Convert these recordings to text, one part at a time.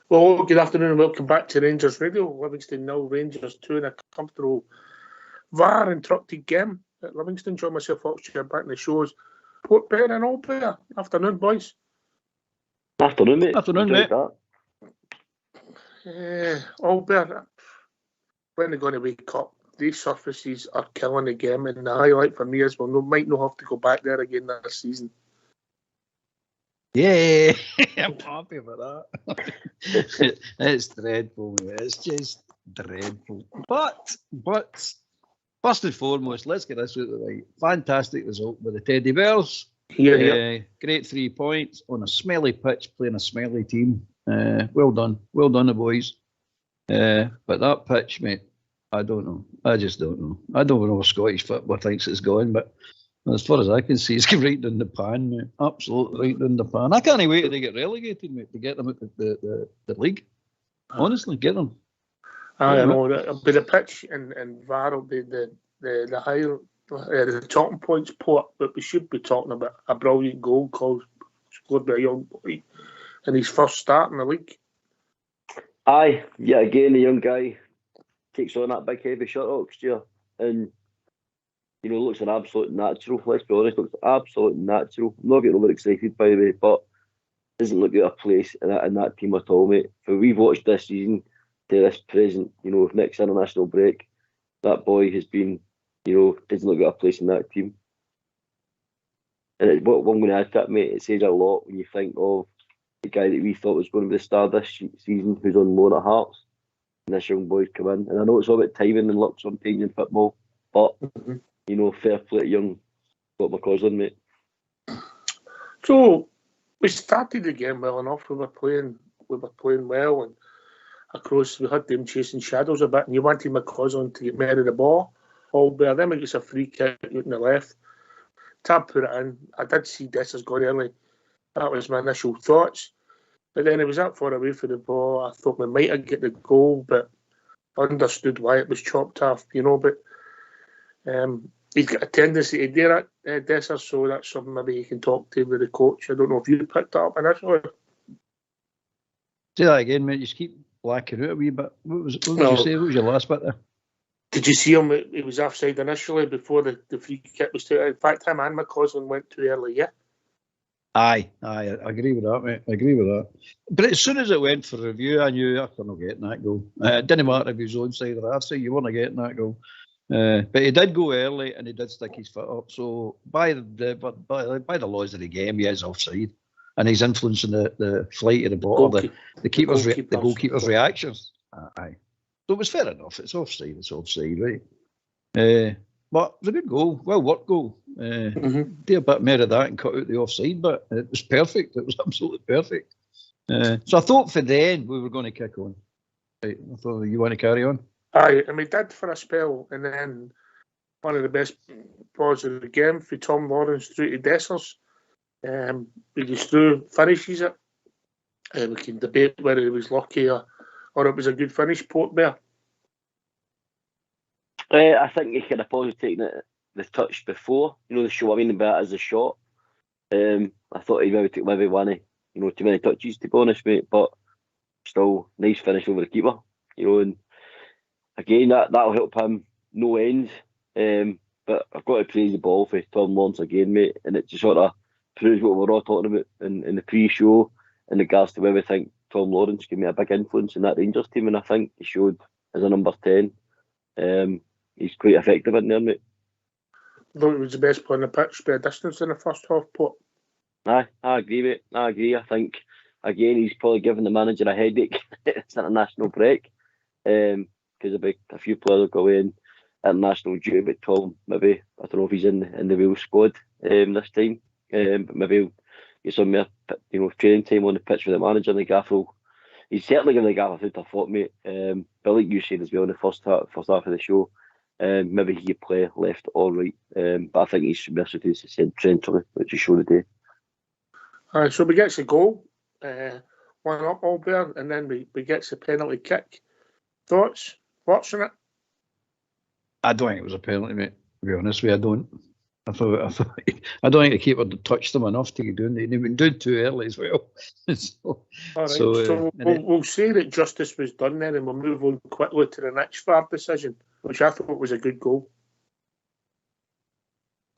Well, good afternoon and welcome back to Rangers Radio. Livingston 0, Rangers 2 in a comfortable VAR interrupted game at Livingston. Join myself, Foxshire, back in the shows. Port Bear and All Bear. Afternoon, boys. Afternoon, mate. Afternoon, mate. All Bear, when they're going to wake up? These surfaces are killing the game, and the highlight for me is we might not have to go back there again this season. Yeah, I'm happy with that. It's dreadful, mate. It's just dreadful. But first and foremost, let's get this out of the way. Fantastic result with the Teddy Bears. Great 3 points on a smelly pitch, playing a smelly team. Well done, the boys. But that pitch, mate, I don't know. I just don't know. I don't know where Scottish football thinks it's going, but as far as I can see, it's right down the pan, mate. Absolutely right down the pan. I can't wait till they get relegated, mate, to get them out the league. Honestly, get them. I know. But the pitch and VAR will be the higher, the talking points, Port, but we should be talking about a brilliant goal scored by a young boy in his first start in the league. Aye, yeah, again, the young guy takes on that big heavy shot Oxford, and looks an absolute natural. Let's be honest, looks absolute natural. I'm not getting over excited, by the way, but doesn't look out of place in that team at all, mate. For we've watched this season to this present, with next international break, that boy has been, doesn't look out of place in that team. And what I'm going to add to that, mate, it says a lot when you think of the guy that we thought was going to be the star this season, who's on loan at Hearts, and this young boy's come in. And I know it's all about timing and luck sometimes in football, but fair play to young Scott McCausland, mate. So we started the game well enough. We were playing well, and of course we had them chasing shadows a bit. And you wanted McCausland to get more of the ball. All Bear. Then we get a free kick out on the left. Tab put it in. I did see this as gone early. That was my initial thoughts. But then it was that far away from the ball. I thought we might have get the goal, but I understood why it was chopped off, But he's got a tendency to do that, Dessa, so that's something maybe you can talk to with the coach. I don't know if you picked that up initially. Say that again, mate. You just keep blacking out a wee bit. What did you say? What was your last bit there? Did you see him? He was offside initially before the free kick was taken. In fact, him and McCausland went too early, yeah? Aye, I agree with that, mate. I agree with that. But as soon as it went for review, I knew after not getting that goal. It didn't matter if he was onside or offside, you weren't getting that goal. But he did go early and he did stick his foot up. So by the laws of the game, he is offside, and he's influencing the flight of the ball, the goalkeeper's reactions. Aye. So it was fair enough. It's offside, right? But it was a good goal, well worked goal. Do a bit more of that and cut out the offside, but it was perfect. It was absolutely perfect. So I thought for the end we were going to kick on. Right, I thought, you want to carry on? Aye, and we did for a spell, and then one of the best balls of the game for Tom Lawrence through to Dessers. He just through finishes it. We can debate whether he was lucky or it was a good finish, Port Bear. I think he could have possibly taken the touch before, the shot. I mean, the bat as a shot. I thought he maybe took one of, too many touches, to be honest, mate. But still, nice finish over the keeper, and again, that'll help him no end. But I've got to praise the ball for Tom Lawrence again, mate, and it just sort of proves what we're all talking about in the pre-show in regards to where we think Tom Lawrence can be a big influence in that Rangers team, and I think he showed as a number 10. He's quite effective in there, mate. I thought he was the best player on the pitch by a distance in the first half, Port. Aye, I agree, mate. I agree. I think, again, he's probably given the manager a headache. It's international break. Because a few players will go away in international duty, but Tom, maybe, I don't know if he's in the real squad this time. But maybe he'll get some more, training time on the pitch with the manager and the gaffer. He's certainly giving the gaffer food for thought, mate. But like you said as well in the first half of the show, maybe he could play left or right. But I think he's submitted centrally, which he showed today. So we get the goal, 1-1 All Bear, and then we get the penalty kick. Thoughts? Watching it? I don't think it was a penalty, mate. To be honest with you, I don't. I don't think the keeper touched them enough to get doing. They've been doing too early as well. All right, so we'll say that justice was done then, and we'll move on quickly to the next VAR decision, which I thought was a good goal.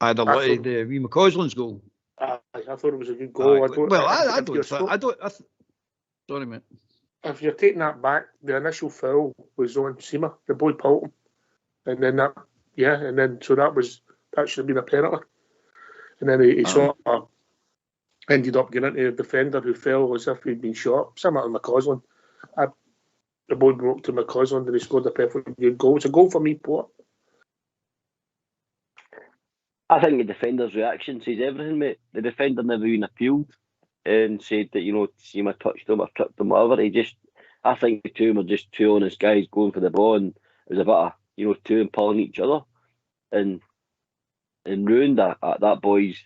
I'd have liked wee McCausland's goal. I thought it was a good goal. Sorry, mate. If you're taking that back, the initial foul was on Seema, the boy pulled him, and then that should have been a penalty, and then he sort of ended up getting into the defender who fell as if he'd been shot, similar to McCausland. The ball broke to McCausland and he scored a perfect good goal. It's a goal for me, Port. I think the defender's reaction says everything, mate. The defender never even appealed and said that, Seema touched him or tripped him, whatever. I think the two were just two honest guys going for the ball, and it was a bit of, two pulling each other, and ruined that boy's,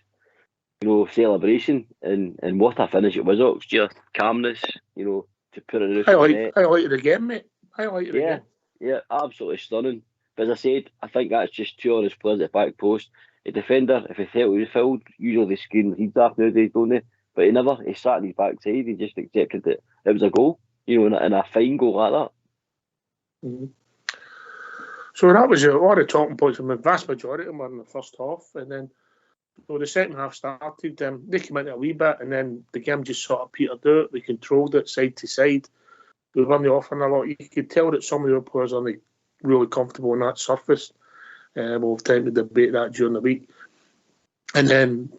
celebration, and what a finish it was. Just calmness, to put it in the net. Highlighted again, mate. Highlighted again. Yeah, absolutely stunning. But as I said, I think that's just two honest players at the back post. The defender, if he felt he was fouled, usually they screen the heads off nowadays, don't they? But he sat on his backside, he just accepted that it was a goal, and a fine goal like that. Mm-hmm. So that was a lot of talking points, and the vast majority of them were in the first half, and then the second half started, they came in a wee bit, and then the game just sort of petered out. We controlled it side to side. We weren't offering a lot. You could tell that some of the players aren't really comfortable on that surface. We'll have time to debate that during the week. And then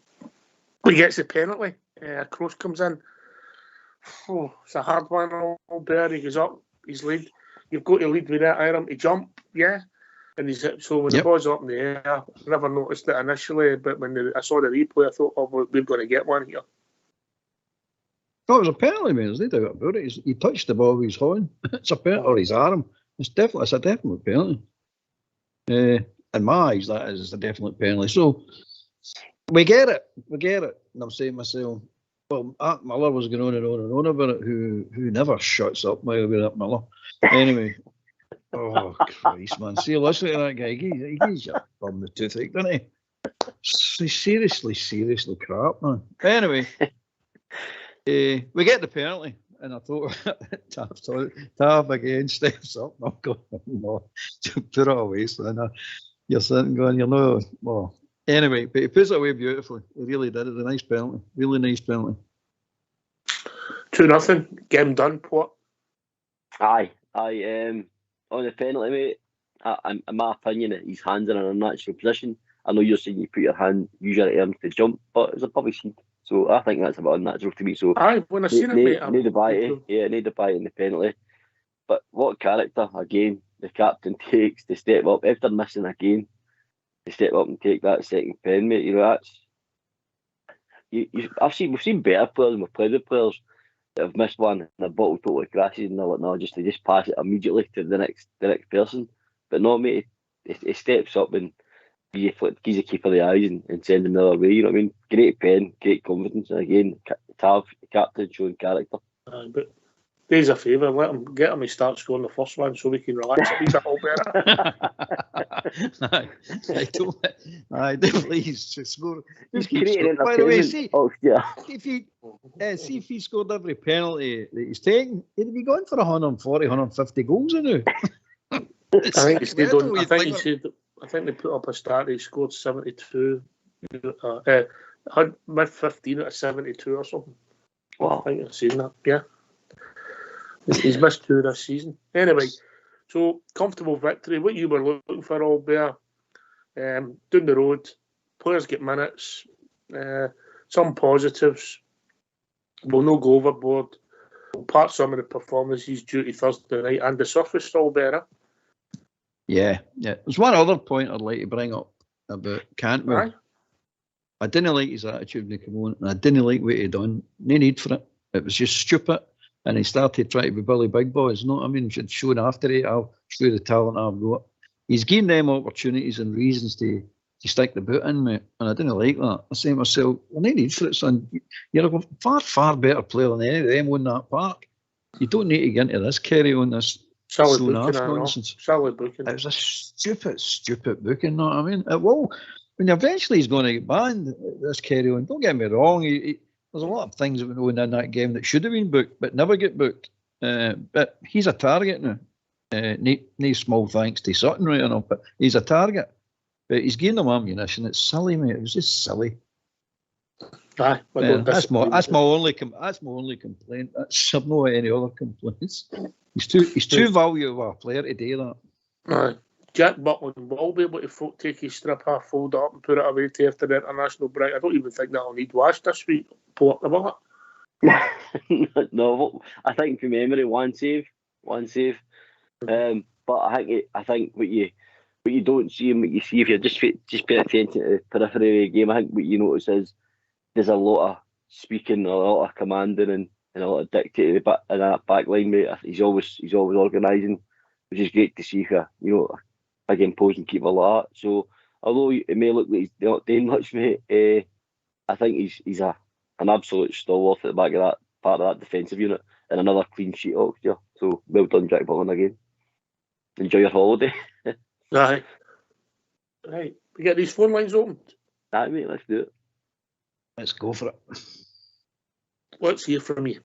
we get the penalty. Kroos comes in. It's a hard one. Albert, he goes up. He's lead. You've got to lead with that item to jump, yeah. And the ball's up in the air, I never noticed it initially, but when I saw the replay, I thought, we're going to get one here. Oh, it was a penalty, man. There's no doubt about it. He touched the ball with his horn. It's a penalty, or his arm. It's a definite penalty. In my eyes, that is a definite penalty. So we get it. And I'm saying to myself, well, Miller was going on and on and on about it. Who never shuts up, by the way, that Miller. Anyway. Oh, Christ, man. See, listen to that guy. He gives you from the toothache, doesn't he? Seriously crap, man. Anyway, we get the penalty, and I thought, Tav again steps up. I'm going, no, to put it away, son. You're sitting going, well. Anyway, but he puts it away beautifully. He really did. It's a nice penalty. Really nice penalty. 2-0. Game done, Port. Aye. On the penalty, mate, in my opinion, his hands are in a natural position. I know you're saying you put your hand usually arms to jump, but it's a public seat. So I think that's about unnatural to me. So when I seen it, mate, need to buy it. Yeah, need to buy it in the penalty. But what character, again, the captain takes to step up after missing a game, to step up and take that second pen, mate. That's we've seen better players and we've played with players that have missed one and the bottle totally crashes and they're like, no, they just pass it immediately to the next person. But no, mate, he steps up and gives the keeper the eyes and sends him the other way. You know what I mean? Great pen, great confidence, and again, Tav, the captain, showing character. But there's a favour, get him to start scoring the first one so we can relax a wee bit all better. Aye, please score. He's creating by the way, see if he scored every penalty that he's taken, he'd be going for 140, 150 goals now. I think he stayed on. I think they put up a stat. He scored 72. Mid 15 out of 72 or something. Wow. I think I've seen that. Yeah. He's missed 2 this season. Anyway, so comfortable victory. What you were looking for, Albert. Down the road, players get minutes. Some positives. We'll not go overboard. We'll part some of the performances due to Thursday night and the surface still better. Yeah. There's one other point I'd like to bring up about Cantwell. Right. I didn't like his attitude when he came on, and I didn't like what he done. No need for it. It was just stupid. And he started trying to be Billy Big Boys. You know what I mean? Should show after it. I'll show the talent I've got. He's given them opportunities and reasons to stick the boot in, mate. And I didn't like that. I say to myself, well, no need for it, son. You're a far better player than any of them on that park. You don't need to get into this carry on this nonsense. Solid booking. It was a stupid booking, you know what I mean? when eventually he's going to get banned, this carry on. Don't get me wrong. There's a lot of things that went on in that game that should have been booked, but never get booked. But he's a target now. No small thanks to Sutton right enough, but he's a target. But he's giving them ammunition. It's silly, mate. It was just silly. Aye, that's my only complaint. I've no any other complaints. He's too valuable a player to do that. Aye. Jack Butland will be able to take his strip half, fold it up and put it away to after the international break. I don't even think that'll need washed this week. Pull up the bucket. No, I think from memory, one save. But I think what you don't see and what you see if you're just paying attention to the periphery of the game, I think what you notice is there's a lot of speaking, a lot of commanding, and a lot of dictating in that back line, mate. He's always organising, which is great to see for a game posing keeper like that. So although it may look like he's not doing much, mate, I think he's an absolute stalwart at the back of that part of that defensive unit, and another clean sheet Oxford. So well done, Jack Butland again. Enjoy your holiday. Right. We get these phone lines opened. Aye, mate, let's do it. Let's go for it. Let's hear from you.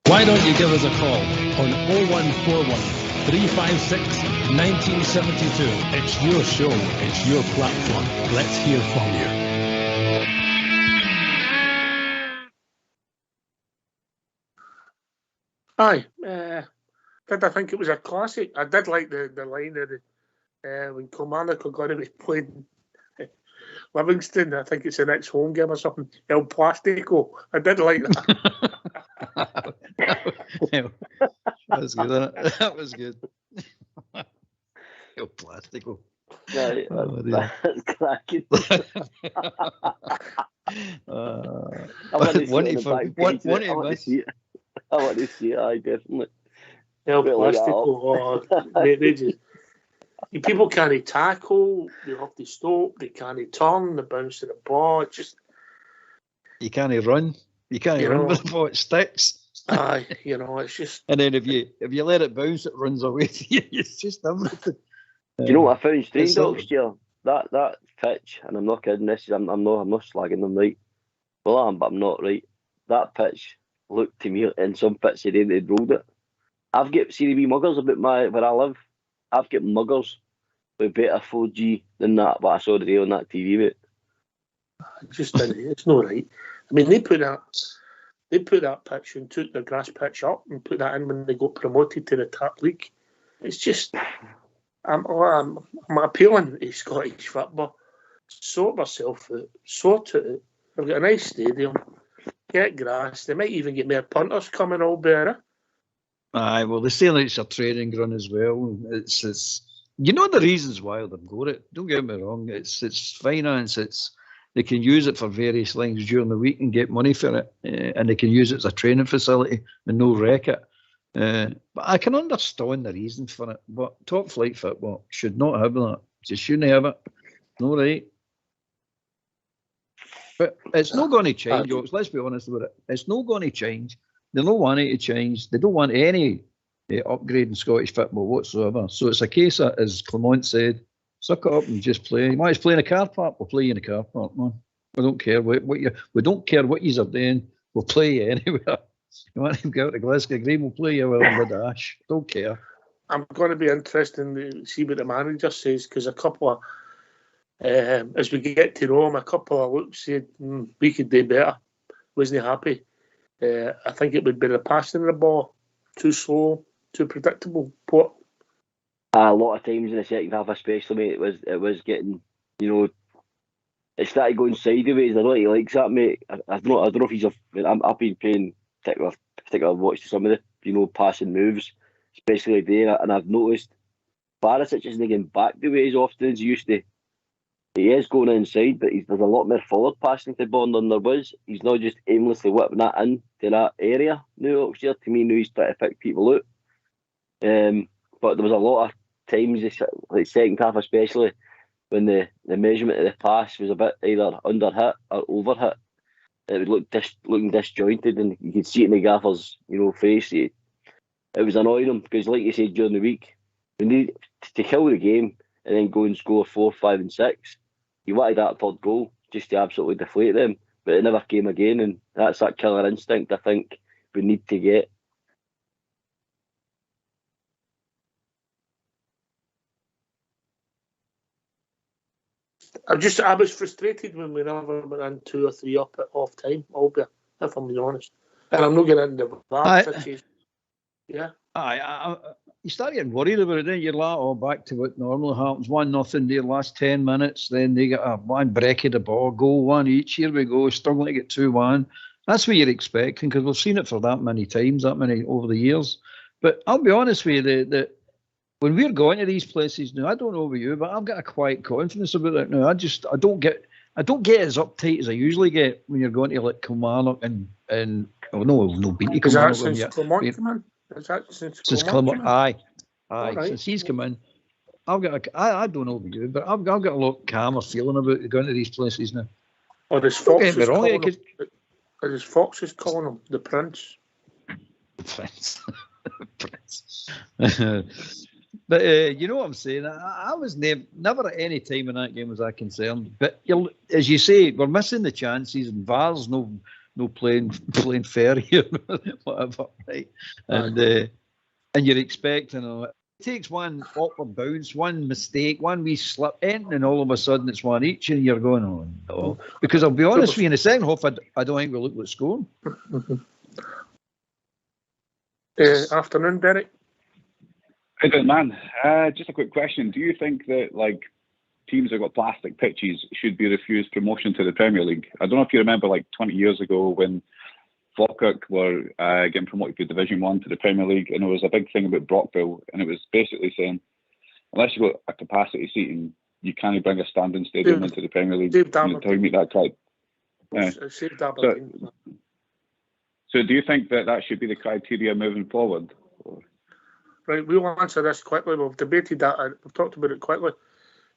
Why don't you give us a call on 0141 356 1972. It's your show, it's your platform. Let's hear from you. Aye. Did I think it was a classic? I did like the line of when Kilmarnock are going to be playing Livingston. I think it's the next home game or something. El Plastico. I did like that. That was good, wasn't it? That was good. El Plastico. Right, that's cracking. I want to see it. Aye, definitely. El Plastico. They just, people can't tackle. They have to stop. They can't turn. They bounce to the ball. It's just you can't run. You can't run with the ball. It sticks. Aye, it's just. And then if you let it bounce, it runs away to you. It's just everything. Do you know what I found strange, Oxford? That pitch, and I'm not kidding. I'm not slagging them, right. Well, I am, but I'm not, right. That pitch looked to me in some pitch they'd rolled it. I've got wee muggers about where I live. I've got muggers with better 4G than that. But I saw today on that TV, mate. It's not right. I mean, they put that pitch and took the grass pitch up and put that in when they got promoted to the top league. It's just, I'm appealing to Scottish football. Sort myself out, sort it out. They've got a nice stadium. Get grass. They might even get more punters coming all better. Aye, well, they say it's a training ground as well. It's the reasons why they've got it. Don't get me wrong. It's finance. They can use it for various things during the week and get money for it, and they can use it as a training facility and no wreck it. But I can understand the reasons for it. But top flight football should not have that. Just shouldn't have it. No right. But it's not going to change, Ox. Let's be honest with it. It's not going to change. They don't want it to change. They don't want any upgrade in Scottish football whatsoever. So it's a case of, as Clement said, suck it up and just play. You might play in a car park. We'll play you in a car park, man. We don't care we don't care what you're doing. We'll play you anywhere. You want to go out to Glasgow Green? We'll play you with a dash. Don't care. I'm going to be interested to see what the manager says, because a couple of as we get to know him, a couple of looks said we could do better. Wasn't happy. I think it would be the passing of the ball too slow, too predictable. What? A lot of times in the second half, especially, mate, it was getting, it started going sideways. I don't know if he likes that, mate. I don't know if he's I've been paying particular watch to some of the passing moves, especially there, and I've noticed Barisic isn't getting back the way as often as he used to. He is going inside, but there's a lot more forward passing to the ball than there was. He's not just aimlessly whipping that into that area now, Oxford. To me, now he's trying to pick people out. But there was a lot of times, like second half especially, when the measurement of the pass was a bit either under hit or over hit. It would look looking disjointed, and you could see it in the gaffer's face. It was annoying him, because, like you said, during the week, we need to kill the game and then go and score 4, 5 and 6. he wanted that third goal just to absolutely deflate them, but it never came again, and that's that killer instinct I think we need to get. I was frustrated when we never went in 2 or 3 up at half time, Albert, if I'm being honest. And I'm not getting into the VAR situation. Yeah. You start getting worried about it, then you're like, oh, back to what normally happens. 1-0 their last 10 minutes, then they get a one break of the ball, goal one each. Here we go, struggling to get 2-1. That's what you're expecting, because we've seen it for that many times, that many over the years. But I'll be honest with you, that when we're going to these places now, I don't know about you, but I've got a quiet confidence about it now. I don't get as uptight as I usually get when you're going to like Kilmarnock and no beat Is that Kilmarnock. since Clement come in? Is that since Clement? Aye. Right. Since he's come in, I don't know about you, but I've got a lot calmer feeling about going to these places now. Or is Fox calling him the Prince? The Prince. But you know what I'm saying? I was never at any time in that game was I concerned. But as you say, we're missing the chances, and VAR's no playing fair here, whatever, right? And you're expecting it takes one upward bounce, one mistake, one wee slip, and all of a sudden it's one each, and you're going, oh no. Because I'll be honest with you, in the second half, I don't think we look like scoring. Afternoon, Derek. Hey, good man. Just a quick question. Do you think that teams that got plastic pitches should be refused promotion to the Premier League? I don't know if you remember 20 years ago when Falkirk were getting promoted from Division 1 to the Premier League, and there was a big thing about Brockville, and it was basically saying unless you've got a capacity seating, you can't bring a standing stadium into the Premier League until you meet that criteria. So do you think that should be the criteria moving forward? Right, we'll answer this quickly. We've debated that. We've talked about it quickly.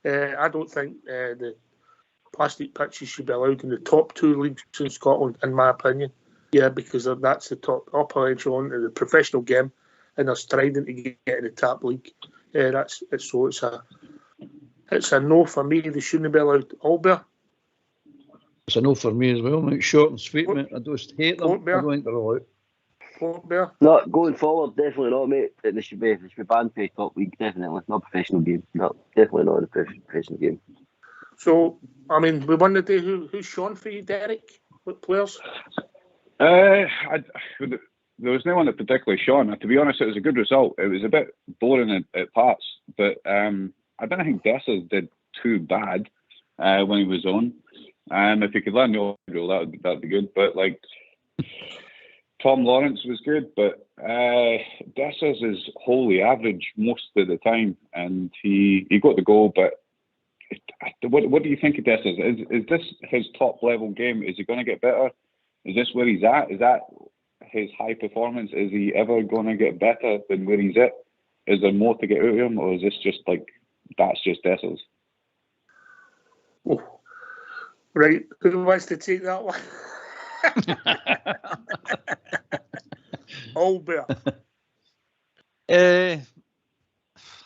I don't think the plastic pitches should be allowed in the top 2 leagues in Scotland, in my opinion. Yeah, because that's the upper echelon of the professional game, and they're striving to get in the top league. It's a no for me. They shouldn't be allowed. Albert? It's a no for me as well, mate. Short and sweet, mate. I just hate them. I don't think they're allowed. No, going forward, definitely not, mate. They should be banned for top league, definitely. Not professional game. No, definitely not a professional game. So, I mean, we won the day. Who's shone for you, Derek? What players? There was no one that particularly shone. To be honest, it was a good result. It was a bit boring at parts, but I don't think Dessers did too bad when he was on. If he could learn the old rule, that'd be good. But Tom Lawrence was good, but Dessers is wholly average most of the time, and he got the goal. But what do you think of Dessers? Is this his top level game? Is he going to get better? Is this where he's at? Is that his high performance? Is he ever going to get better than where he's at? Is there more to get out of him, or is this just that's just Dessers? Oh. Right, who wants to take that one? Albert.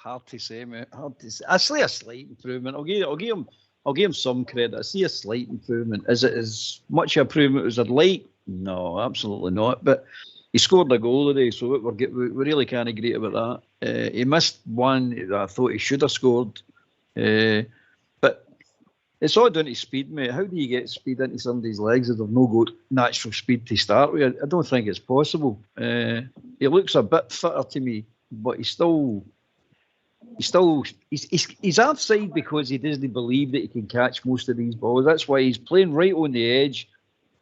Hard to say, mate. Hard to say. I see a slight improvement. I'll give him some credit. I see a slight improvement. Is it as much improvement as I'd like? No, absolutely not. But he scored a goal today, so we really can't agree about that. He missed one that I thought he should have scored. But it's all down to speed, mate. How do you get speed into somebody's legs if they've no got natural speed to start with? I don't think it's possible. He looks a bit fitter to me, but he's offside because he doesn't believe that he can catch most of these balls. That's why he's playing right on the edge,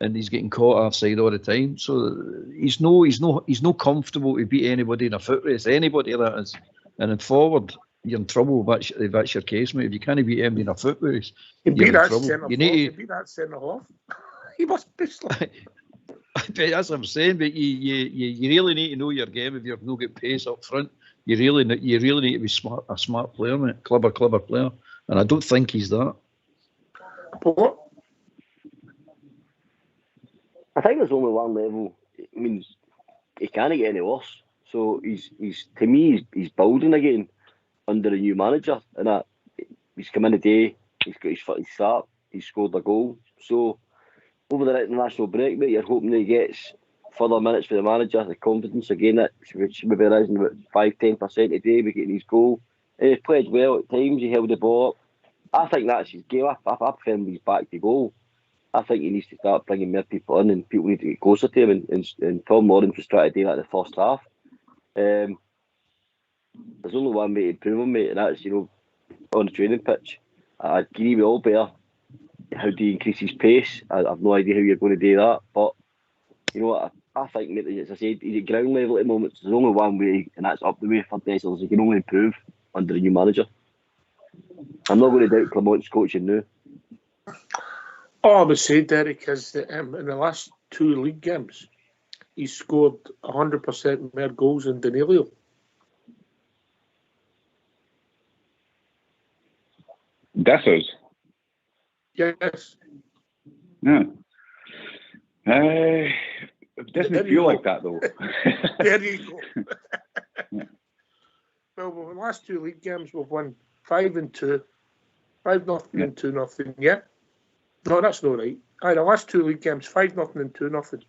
and he's getting caught offside all the time. So he's no comfortable to beat anybody in a foot race. Anybody that is, and in forward, you're in trouble if that's your case, mate. If you can't beat him in a foot race, you're in trouble. You beat that centre half. He must be slow. That's what I'm saying. But you really need to know your game if you've not got pace up front. You really need to be a smart player, mate. Clever player. And I don't think he's that. What? I think there's only one level. I mean, he can't get any worse. So he's to me, he's building again under a new manager. And he's come in today, he's got his foot in start. He's scored a goal. So over the international break, mate, you're hoping that he gets further minutes for the manager. The confidence again, that should maybe rising about 5-10% a day, be getting his goal. And he played well at times. He held the ball up. I think that's his game. I prefer him when he's back to goal. I think he needs to start bringing more people in, and people need to get closer to him. And Tom Lawrence was trying to do that in the first half. There's only one way to improve him, mate, and that's, on the training pitch. I agree with Albert. How do you increase his pace? I have no idea how you're going to do that. But, you know what, I think, mate, as I said, he's at ground level at the moment. So there's only one way, and that's up the way for Dessers. He can only improve under a new manager. I'm not going to doubt Clement's coaching now. All I would say, Derek, is that in the last 2 league games, he scored 100% more goals than Danilo. Dessers? Yes. Yeah. It doesn't feel like that, though. There you go. Well, the last 2 league games, we've won 5-2, 5-0 and 2-0. Yeah. No, that's not right. The last 2 league games, 5-0 and 2-0.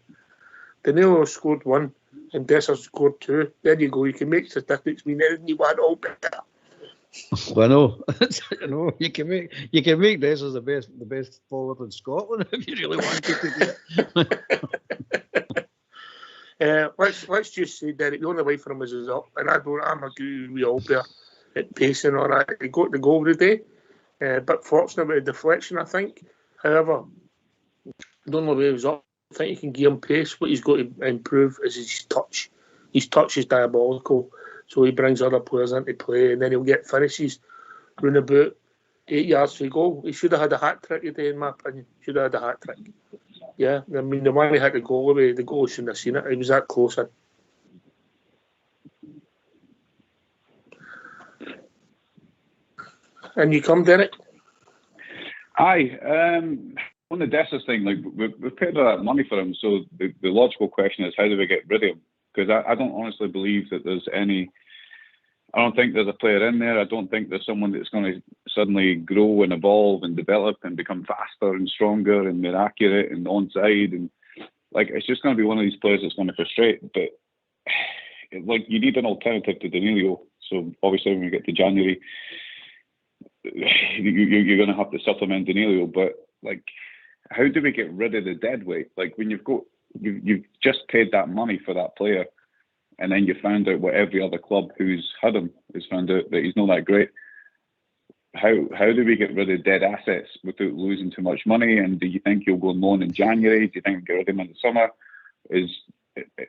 Danilo scored 1 and Dessers scored 2. There you go. You can make statistics mean anything you want, all better. Well, I know. You can make Dessers the best forward in Scotland if you really wanted to do it. Let's just say, Derek, the only way for him is up, and I'm agree with Albert at pacing or that. He got the goal today, but fortunate with the deflection, I think. However, I don't know where he was up. I think he can give him pace. What he's got to improve is his touch. His touch is diabolical, so he brings other players into play, and then he'll get finishes round about 8 yards for goal. He should have had a hat-trick today, in my opinion. Should have had a hat-trick. Yeah, I mean, the one he had the goal away, the goal shouldn't have seen it. He was that close in. And you come, Derek? Aye. On the Dessers thing, like we've paid all that money for him, so the logical question is, how do we get rid of him? Because I don't honestly believe that there's any. I don't think there's a player in there. I don't think there's someone that's going to suddenly grow and evolve and develop and become faster and stronger and more accurate and onside, and like it's just going to be one of these players that's going to frustrate. But like you need an alternative to Danilo. So obviously when we get to January, you're going to have to supplement Danilo. But like, how do we get rid of the dead weight? Like when you've just paid that money for that player, and then you found out what every other club who's had him has found out that he's not that great. How do we get rid of dead assets without losing too much money? And do you think he'll go on loan in January? Do you think we'll get rid of him in the summer? Is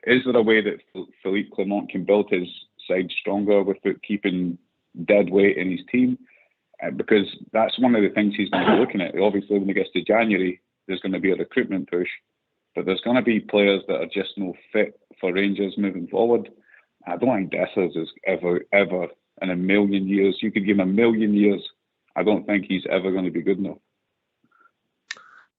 there a way that Philippe Clement can build his side stronger without keeping dead weight in his team? Because that's one of the things he's going to be looking at. Obviously, when he gets to January, there's going to be a recruitment push, but there's going to be players that are just no fit for Rangers moving forward. I don't think Dessers is ever in a million years. You could give him a million years. I don't think he's ever going to be good enough.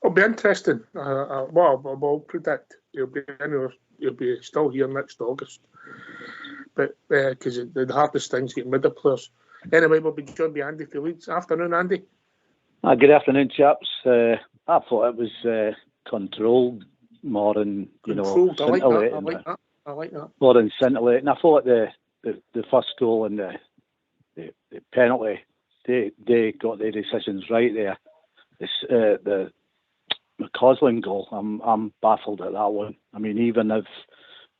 It'll be interesting. I'll predict he'll be still here next August. But because the hardest thing's getting rid of players. Anyway, we'll be joined by Andy for Leeds. Afternoon, Andy. Good afternoon, chaps. I thought it was controlled more than controlled. I like that. More than scintillating. I thought the first goal and the penalty, they got their decisions right there. The McCausland goal, I'm baffled at that one. I mean, even if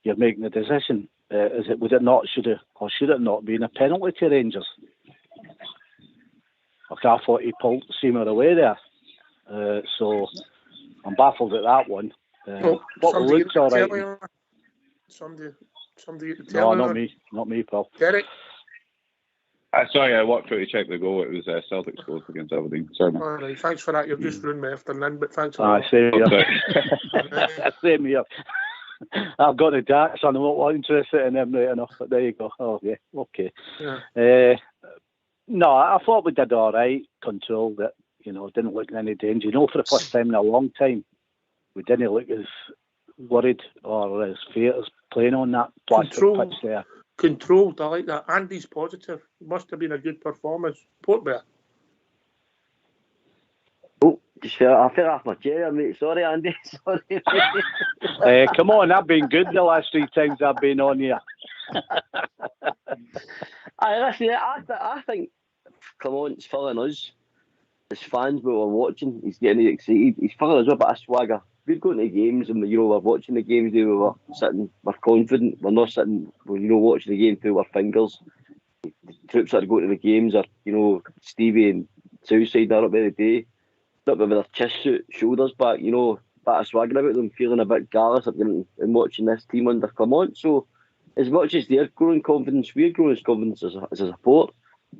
you're making the decision, should it not been a penalty to Rangers? Okay, I thought he pulled Seymour away there, so I'm baffled at that one. What looks all right? Somebody to tell No, not me, pal. Derek. Sorry, I walked through to check the goal. It was Celtic's goal against Aberdeen. Sorry, man. All right, thanks for that. You've just ruined my afternoon, but thanks a lot. Same here. Same here. I've got the darts. I'm not interested in them right enough, but there you go. Oh, yeah, okay. Yeah. No, I thought we did all right. Control that, didn't look in any danger. For the first time in a long time, we didn't look as worried or as feared as playing on that plastic pitch there. Controlled, I like that. Andy's positive. Must have been a good performance. Portbear. I fell off my chair, mate. Sorry, Andy. Sorry. Come on, I've been good the last 3 times I've been on here. Listen, I think, come on, it's filling us as fans, but we're watching. He's getting excited. He's filling us with a bit of swagger. We're going to games, and we're watching the games. We're sitting, we're confident. We're not sitting, watching the game through our fingers. The troops that are going to the games are, Stevie and Southside are up there today. Up with their chest shoulders back, bit of swagger about them, feeling a bit gallus and watching this team under Clement. So, as much as they're growing confidence, we're growing confidence as a support.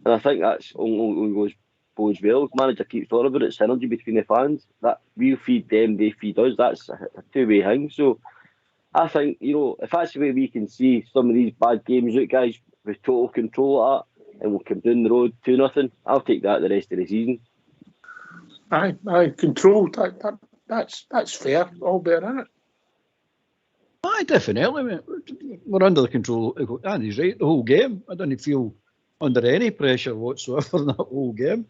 And I think that's only bodes well. The manager keeps talking about it, synergy between the fans. That we feed them, they feed us. That's a two-way thing. So, I think, if that's the way we can see some of these bad games out, guys, with total control of that, and we'll come down the road 2-0, I'll take that the rest of the season. Aye, control. That's fair. All better, isn't it? Aye, definitely, mate. We're under the control. And he's right, the whole game. I didn't feel under any pressure whatsoever in that whole game.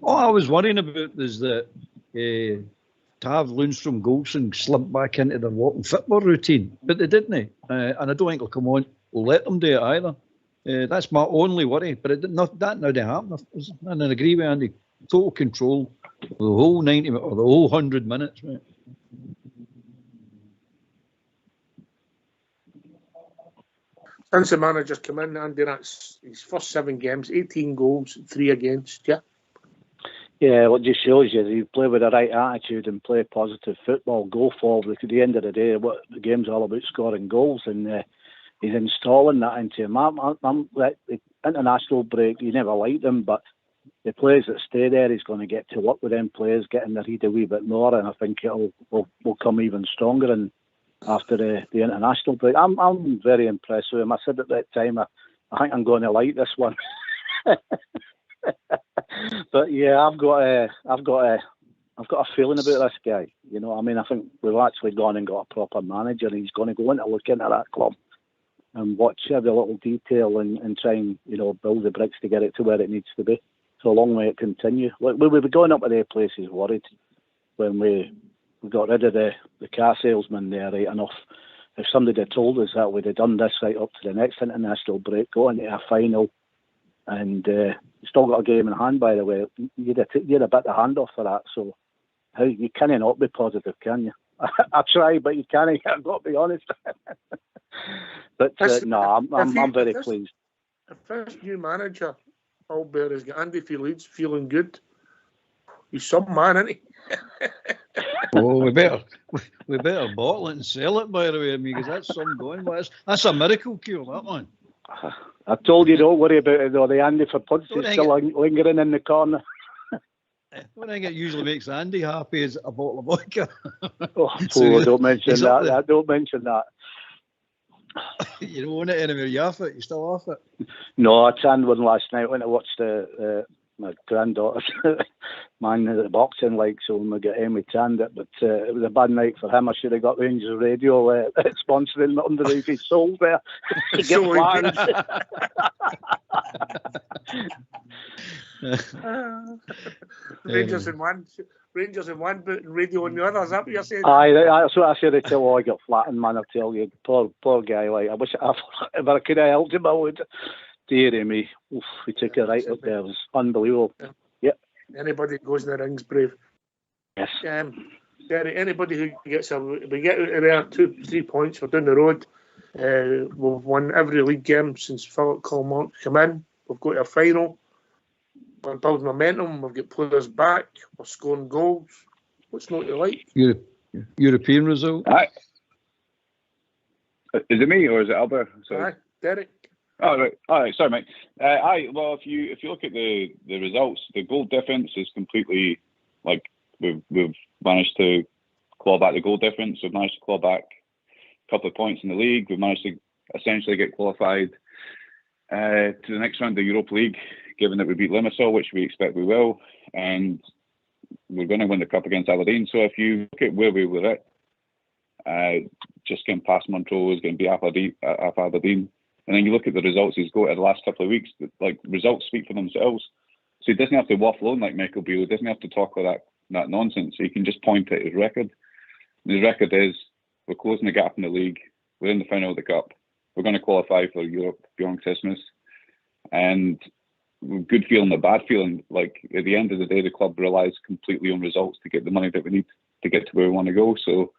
All I was worrying about is that Tav, Lundstrom, Goldson slipped back into their walking football routine, but they didn't. And I don't think we'll let them do it either. That's my only worry, but that now didn't happen. And I agree with Andy. Total control the whole 90 or the whole 100 minutes, mate. Since the manager's come in, Andy, that's his first 7 games, 18 goals, 3 against, yeah? Yeah, well, it just shows you play with the right attitude and play positive football, go forward. At the end of the day, what the game's all about, scoring goals, and he's installing that into him. The international break, you never liked them, but the players that stay there, he's going to get to work with them players, getting their heat a wee bit more, and I think it'll come even stronger. And after the international break, I'm very impressed with him. I said at that time, I think I'm going to like this one. But yeah, I've got a feeling about this guy. I think we've actually gone and got a proper manager, and he's going to go in to look into that club and watch every little detail and try and build the bricks to get it to where it needs to be. So long may it continue. We were going up to their places worried when we got rid of the car salesman there right enough. If somebody had told us that, we'd have done this right up to the next international break, go into a final, and still got a game in hand, by the way. You'd a bit of handoff for that. So you can't not be positive, can you? I try, but you can't. I've got to be honest. But I'm very pleased. The first new manager, Albert, has got Andy Leeds feeling good. He's some man, isn't he? Oh, we better bottle it and sell it, by the way, because that's some going. That's a miracle cure, that one. I told you, don't worry about it though. The Andy for Puds is still lingering in the corner. One thing that usually makes Andy happy is a bottle of vodka. Don't mention that. Don't mention that. You don't want it anymore. You off it? You still off it? No, I turned one last night when I watched my granddaughter's man the boxing, so when we got we turned it, but it was a bad night for him. I should have got RangersRadio sponsoring underneath his soul there to get fans. Rangers in one, but radio in the other. Is that what you're saying? Aye, that's what I said until I got flattened, man. I tell you, poor guy. I wish if I could have helped him, I would. Dear me, oof, we took it right up there. It was unbelievable. Yep. Anybody who goes in the ring's brave. Yes. Anybody who gets we get out of there 2-3 points. We're down the road. We've won every league game since Philip Clement come in. We've got our final. We're building momentum. We've got players back. We're scoring goals. What's not to like? European result. Aye. Is it me or is it Albert? Aye, Derek. Oh, right. All right. Sorry, mate. Well, if you look at the results, the goal difference is completely we've managed to claw back the goal difference. We've managed to claw back a couple of points in the league. We've managed to essentially get qualified to the next round of the Europa League, given that we beat Limassol, which we expect we will, and we're going to win the cup against Aberdeen. So if you look at where we were at, just getting past Montrose, getting beat Aberdeen. And then you look at the results he's got in the last couple of weeks, results speak for themselves. So he doesn't have to waffle on like Michael Beale. He doesn't have to talk like that that nonsense. So you can just point at his record. And his record is, we're closing the gap in the league, we're in the final of the Cup, we're going to qualify for Europe beyond Christmas. And good feeling, a bad feeling. Like, at the end of the day, the club relies completely on results to get the money that we need to get to where we want to go. So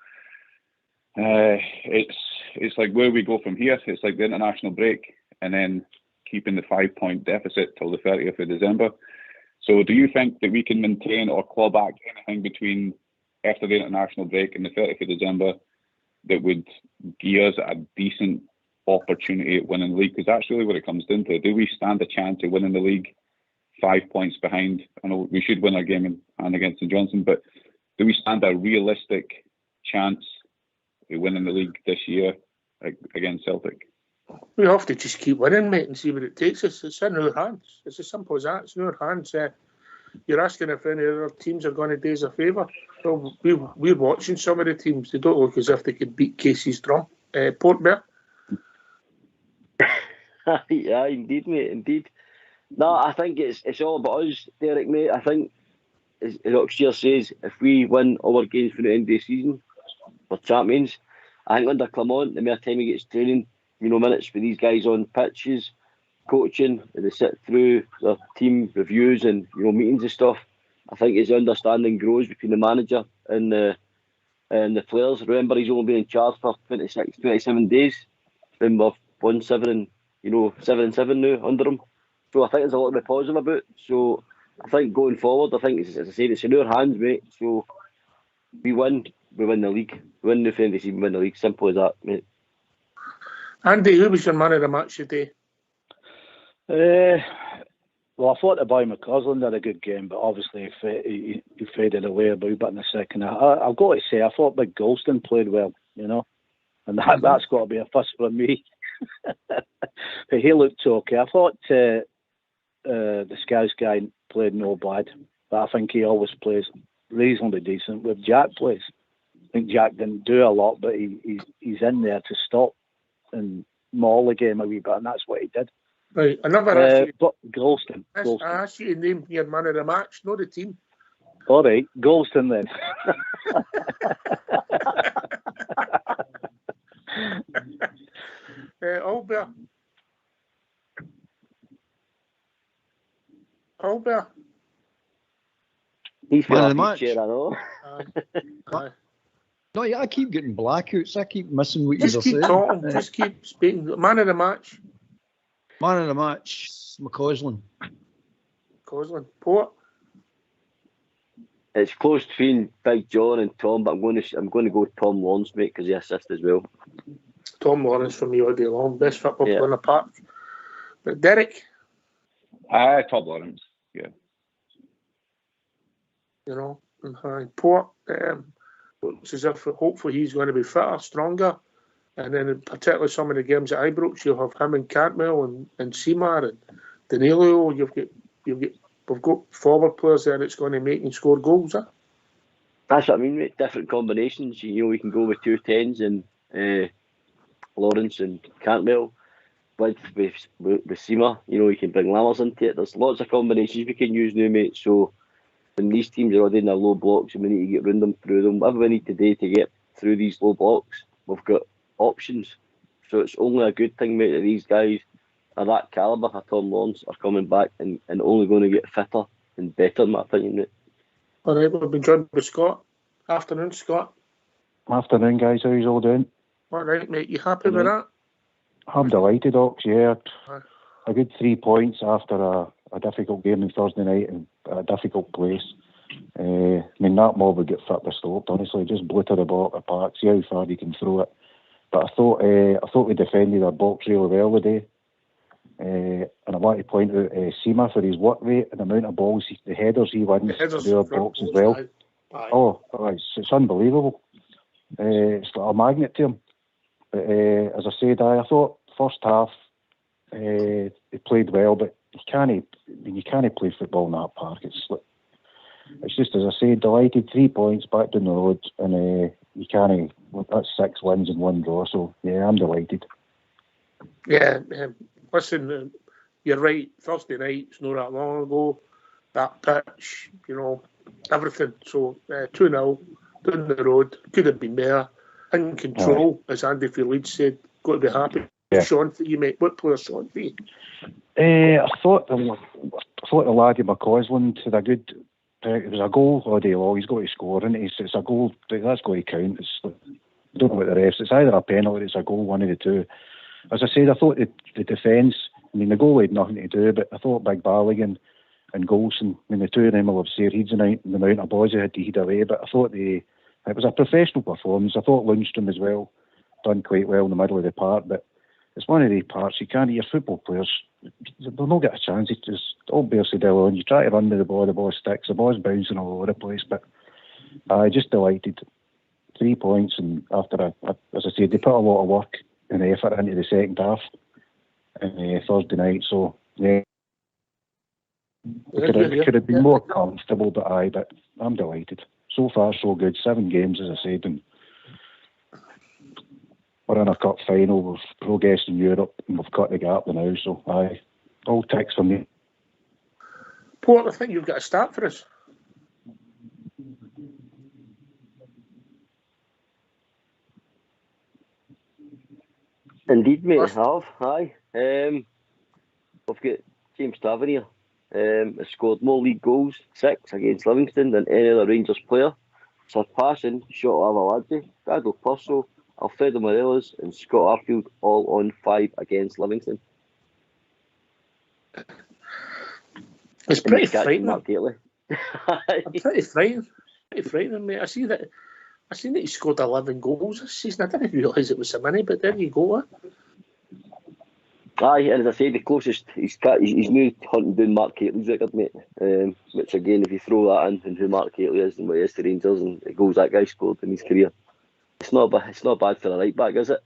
it's like, where we go from here. It's like the international break and then keeping the 5-point deficit till the 30th of December. So do you think that we can maintain or claw back anything between after the international break and the 30th of December that would give us a decent opportunity at winning the league? Because that's really what it comes down to. Do we stand a chance of winning the league 5 points behind? I know we should win our game against St Johnstone, but do we stand a realistic chance of winning the league this year against Celtic? We have to just keep winning, mate, and see what it takes us. It's in our hands. It's as simple as that. It's in our hands. You're asking if any other teams are going to do us a favour. Well, we're watching some of the teams. They don't look as if they could beat Casey's drum. Port Vale. Yeah, indeed, mate, indeed. No, I think it's all about us, Derek, mate. I think, as Oxshire says, if we win our games for the end of the season, we're champions. I think under Clement, the more time he gets training, minutes for these guys on pitches, coaching, and they sit through their team reviews and meetings and stuff, I think his understanding grows between the manager and the players. Remember, he's only been in charge for 27 days. Then we've won 7 and 7 now under him. So I think there's a lot to be positive about. So I think going forward, I think, as I said, it's in our hands, mate. So we win the league. We win the fantasy, we win the league. Simple as that, mate. Andy, who was your man of the match today? Well, I thought the boy McCausland had a good game, but obviously he faded away a little bit in the second half. I've got to say, I thought Big Golston played well, and that's got to be a first for me. But he looked okay. I thought the Scouts guy played no bad, but I think he always plays reasonably decent. With Jack plays, I think Jack didn't do a lot, but he's in there to stop and maul the game a wee bit, and that's what he did. Right, another but Golston. I asked you to name your man of the match, not the team. All right, Golston then. Albert. He's Man of the match. Chair, I know. No, yeah, I keep getting blackouts. I keep missing what Just you're keep saying. talking. Just keep speaking. Man of the match. Man of the match, McCausland. Port. It's close between Big John and Tom, but I'm going to go Tom Lawrence, mate, because he assists as well. Tom Lawrence for me all day long. Best football player in the park. But Derek. Tom Lawrence. Yeah. Port. Looks as if hopefully he's going to be fitter, stronger. And then in particular some of the games at Ibrox, you'll have him and Cantwell and Seymour and Danilo. We've got forward players there that's going to make and score goals. That's what I mean, mate. Different combinations. We can go with 2 10s and Lawrence and Cantwell. With Seymour, you can bring Lammers into it. There's lots of combinations we can use now, mate. So when these teams are already in their low blocks and we need to get round them through them, whatever we need today to get through these low blocks, we've got options. So it's only a good thing, mate, that these guys are that calibre of Tom Lawrence are coming back and only going to get fitter and better, in my opinion, mate. All right, we've been joined by Scott. Afternoon, Scott. Afternoon, guys. How are you all doing? All right, mate. You happy with that? I'm delighted, Ox. Yeah, a good 3 points after a difficult game on Thursday night in a difficult place. I mean, that mob would get fit with Stoke, honestly. Just blew to the ball the park, see how far you can throw it. But I thought we defended our box really well today. And I want to point out Seymour for his work rate and the amount of balls, the headers he wins to our box as well. Oh, it's unbelievable. It's like a magnet to him. But as I said, I thought first half he played well, but you can't play football in that park. It's just, as I said, delighted, 3 points back down the road, and you can't. That's 6 wins and 1 draw. So yeah, I'm delighted. Yeah, listen, you're right. Thursday night, it's not that long ago. That pitch, everything. So 2-0 down the road, could have been better. In control, as Andy for Leeds said, got to be happy. Yeah. Sean, for you, mate, what player Sean for you? I thought the laddie McCausland had a good. It was a goal all day long. He's got to score, and it's a goal that's got to count. I don't know what the rest. It's either a penalty or it's a goal, one of the two. As I said, I thought the defence. I mean, the goal had nothing to do, but I thought Big Balogun and Golson. I mean, the two of them will have saved heads tonight. The amount of balls they had to head away, but I thought it was a professional performance. I thought Lundstrom as well done quite well in the middle of the park, but it's one of the parts you can't. Your football players, they'll not get a chance. It's just all bears still on. You try to run with the ball sticks, the ball's bouncing all over the place. But I just delighted. 3 points, and after as I said, they put a lot of work and effort into the second half and Thursday night. So yeah, it could have been more comfortable, but I'm delighted. So far, so good. 7 games, as I said, and we're in a cup final. We've progressed in Europe, and we've cut the gap now. So all ticks for me. Port, I think you've got a start for us. Indeed, mate, I have. Aye. We've got James Tavernier. Has scored more league goals, 6 against Livingston, than any other Rangers player, surpassing Shot Avaladze, Gado Purso, Alfredo Morelos, and Scott Arfield, all on 5 against Livingston. It's pretty frightening. Mark Gately. Pretty frightening, mate. I seen that he scored 11 goals this season. I didn't realise it was so many, but there you go. Aye, and as I say, the closest he's now hunting down Mark Gately's record, mate. Which again, if you throw that in and who Mark Gately is and what he is to Rangers and the goals that guy scored in his career, it's not bad for a right back, is it?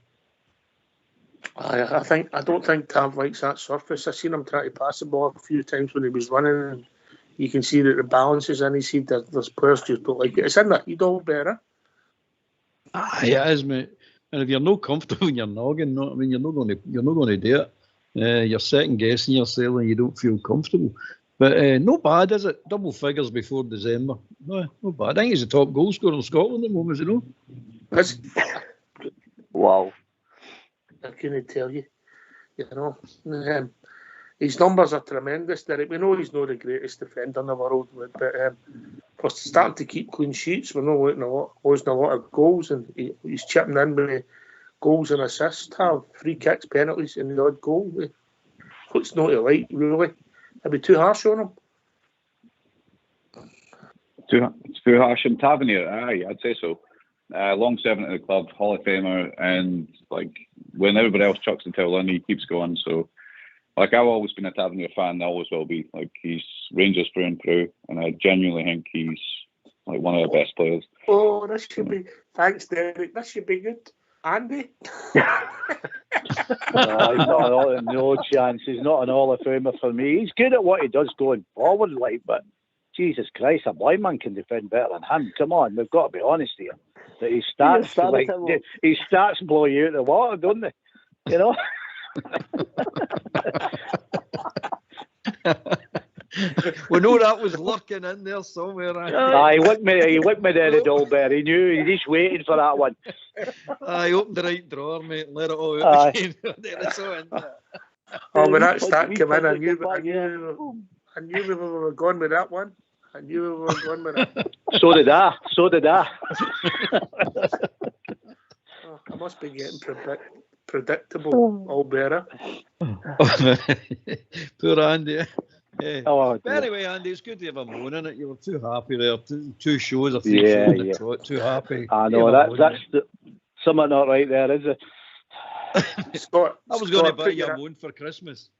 I don't think Tav likes that surface. I seen him try to pass the ball a few times when he was running, and you can see that the balance is in his head. There's players just don't like it. It's in that he'd all better. Aye, it is, mate. And if you're not comfortable in your noggin, I mean, you're not going to do it. You're second guessing yourself and you don't feel comfortable. But not bad, is it? Double figures before December. No, not bad. I think he's the top goal scorer in Scotland at the moment, is he not? Wow. I couldn't tell you. You know, his numbers are tremendous, Derek. We know he's not the greatest defender in the world, but for starting to keep clean sheets, we're not losing a lot of goals, and he's chipping in with goals and assists, free kicks, penalties, and the odd goal. What's not to like, really? I'd be too harsh on him. Too harsh on Tavernier? Aye, I'd say so. Long servant at the club, Hall of Famer, and like when everybody else chucks the towel in, he keeps going. So, like, I've always been a Tavernier fan, I always will be. Like, he's Rangers through and through, and I genuinely think he's like one of the best players. Oh, this should be. Thanks, Derek. This should be good. Andy? No chance. He's not an Hall of Famer for me. He's good at what he does going forward, like, but Jesus Christ, a blind man can defend better than him. Come on, we've got to be honest here. That his stats blow you out the water, don't they? You know. We know that was lurking in there somewhere. He whipped me there, the Dolbear. He knew, he just waited for that one. I opened the right drawer, mate, and let it all out again. When that stat came in, I knew we were going with that one. I knew we were going with that. So did I. I must be getting predictable, all better. Poor Andy. Yeah. But anyway, Andy, it's good to have a moan in it. You were too happy there. Two shows or 3 shows. Yeah. Too happy. I know, that's something not right there, is it? Scott, I was going to buy you a moan for Christmas.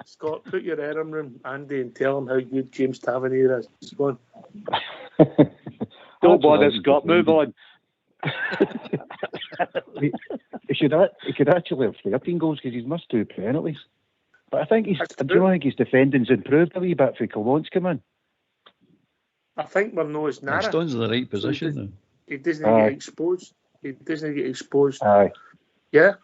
Scott, put your arm around Andy and tell him how good James Tavernier is. Go on. Don't bother, Scott. Move on. He could actually have 13 goals because he's missed 2 penalties. But I think his defending's improved a wee bit for Cologne's come in. I think we're no as narrow. He's in the right position now. He doesn't get exposed. Aye. Yeah.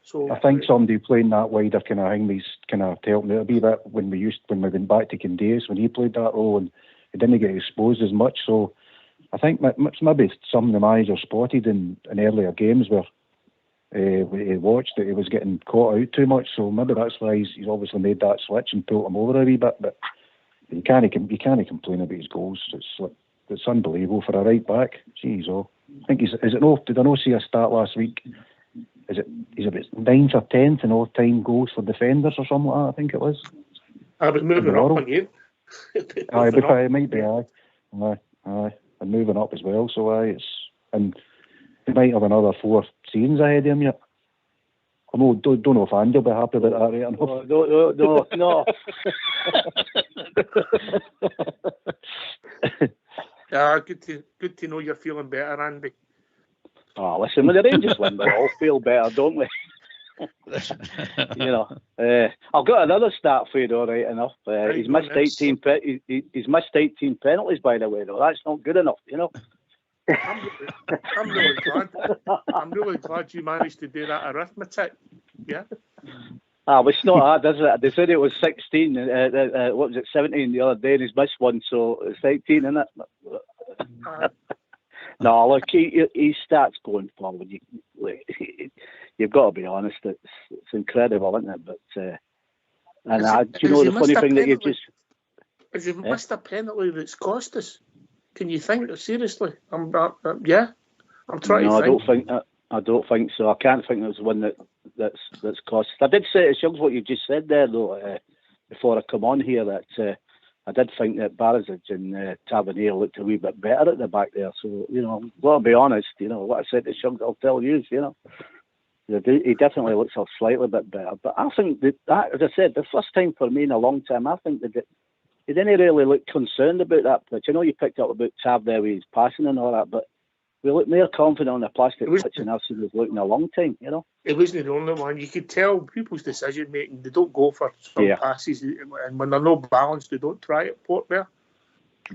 So I think somebody playing that wider kind of thing, he's kind of helped me a wee bit when we went back to Candace when he played that role, and he didn't get exposed as much. So I think maybe some of the managers spotted in earlier games where he watched that he was getting caught out too much. So maybe that's why he's obviously made that switch and pulled him over a wee bit. But you can't complain about his goals. It's unbelievable for a right back. Jeez, I think did I not see a stat last week? He's about 9th or 10th in all-time goals for defenders or something like that, I think it was. I've been moving up again. It might be, aye. And moving up as well, so and he might have another 4 seasons ahead of him yet. I don't know if Andy will be happy about that right enough. No. Good to know you're feeling better, Andy. Oh, listen, when the Rangers win, we all feel better, don't we? I've got another stat for you, all right enough. He's missed 18. He's missed 18 penalties, by the way. Though that's not good enough, I'm really glad. I'm really glad you managed to do that arithmetic. Yeah. It's not hard, is it? They said it was 16. What was it, 17 the other day, and he's missed one, so it's 18, isn't it? No, look, his stats going forward. You've got to be honest. It's incredible, isn't it? But the funny thing that you've just has he missed a penalty that's cost us? Can you think seriously? I'm trying to think. I don't think so. I can't think there's one that's cost. I did say as young as what you just said there, though, before I come on here, that I did think that Barisic and Tavernier looked a wee bit better at the back there. So, I've got to be honest, what I said to Shuggs, I'll tell you, he definitely looks a slightly bit better. But I think that, as I said, the first time for me in a long time, I think that he didn't really look concerned about that pitch. I know you picked up about Tav there with his passing and all that, but we look more confident on the plastic pitch than I've seen us look in a long time, It wasn't the only one. You could tell people's decision making. They don't go for some passes, and when they're no balanced, they don't try it. Port there.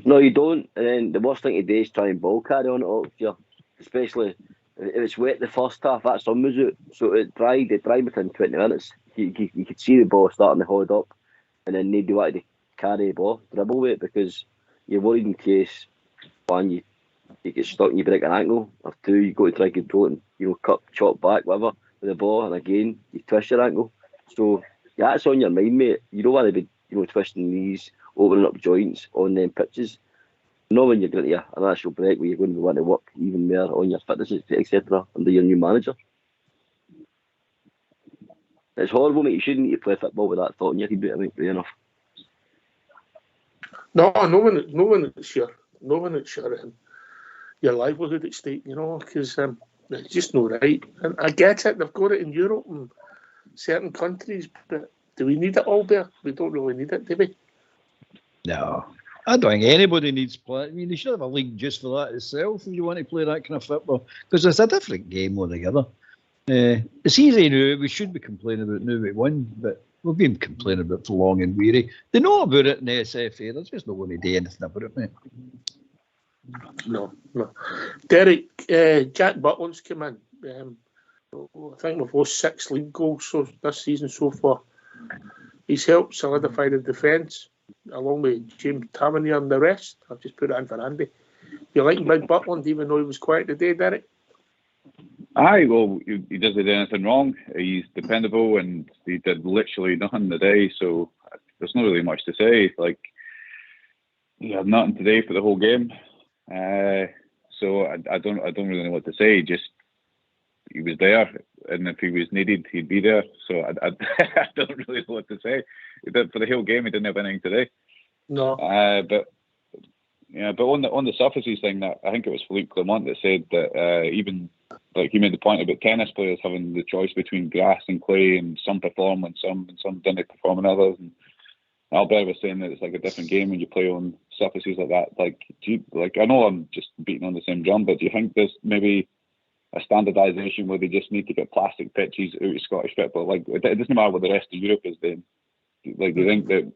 No, you don't. And then the worst thing to do is try and ball carry on it all year, especially if it's wet the first half. That sun was out, so it dried within 20 minutes. You could see the ball starting to hold up, and then nobody wanted to carry the ball, dribble with it, because you're worried in case one you get stuck and you break an ankle, or two, you go to try to control it and cut, chop back, whatever, with the ball, and again you twist your ankle. So that's on your mind, mate. You don't want to be twisting knees, opening up joints on them pitches. Not when you're going to an actual break where you're going to want to work even more on your fitness, etc. under your new manager. It's horrible, mate. You shouldn't need to play football with that thought in your head, I think, enough. No one it's your livelihood at stake, because it's just not right. And I get it, they've got it in Europe and certain countries, but do we need it all there? We don't really need it, do we? No, I don't think anybody needs play. I mean, you should have a league just for that itself if you want to play that kind of football, because it's a different game altogether. It's easy now. We should be complaining about now we won, but we've been complaining about it for long and weary. They know about it in the SFA. They're just not going to do anything about it, mate. No. Derek, Jack Butland's come in. I think we've lost 6 league goals this season so far. He's helped solidify the defence, along with James Tavernier and the rest. I've just put it in for Andy. You like Big Butland, even though he was quiet today, Derek? Aye, well, he doesn't do anything wrong. He's dependable, and he did literally nothing today, so there's not really much to say. Like, he had nothing today for the whole game. So I don't really know what to say. Just he was there, and if he was needed, he'd be there. So I don't really know what to say. For the whole game, he didn't have anything today. No. But on the surfaces thing, that I think it was Philippe Clement that said that even like he made the point about tennis players having the choice between grass and clay, and some perform and some didn't perform and others. And Albert was saying that it's like a different game when you play on surfaces like that. Like, I know I'm just beating on the same drum, but do you think there's maybe a standardisation where they just need to get plastic pitches out of Scottish football? Like, it doesn't matter what the rest of Europe is doing. Like, do you think that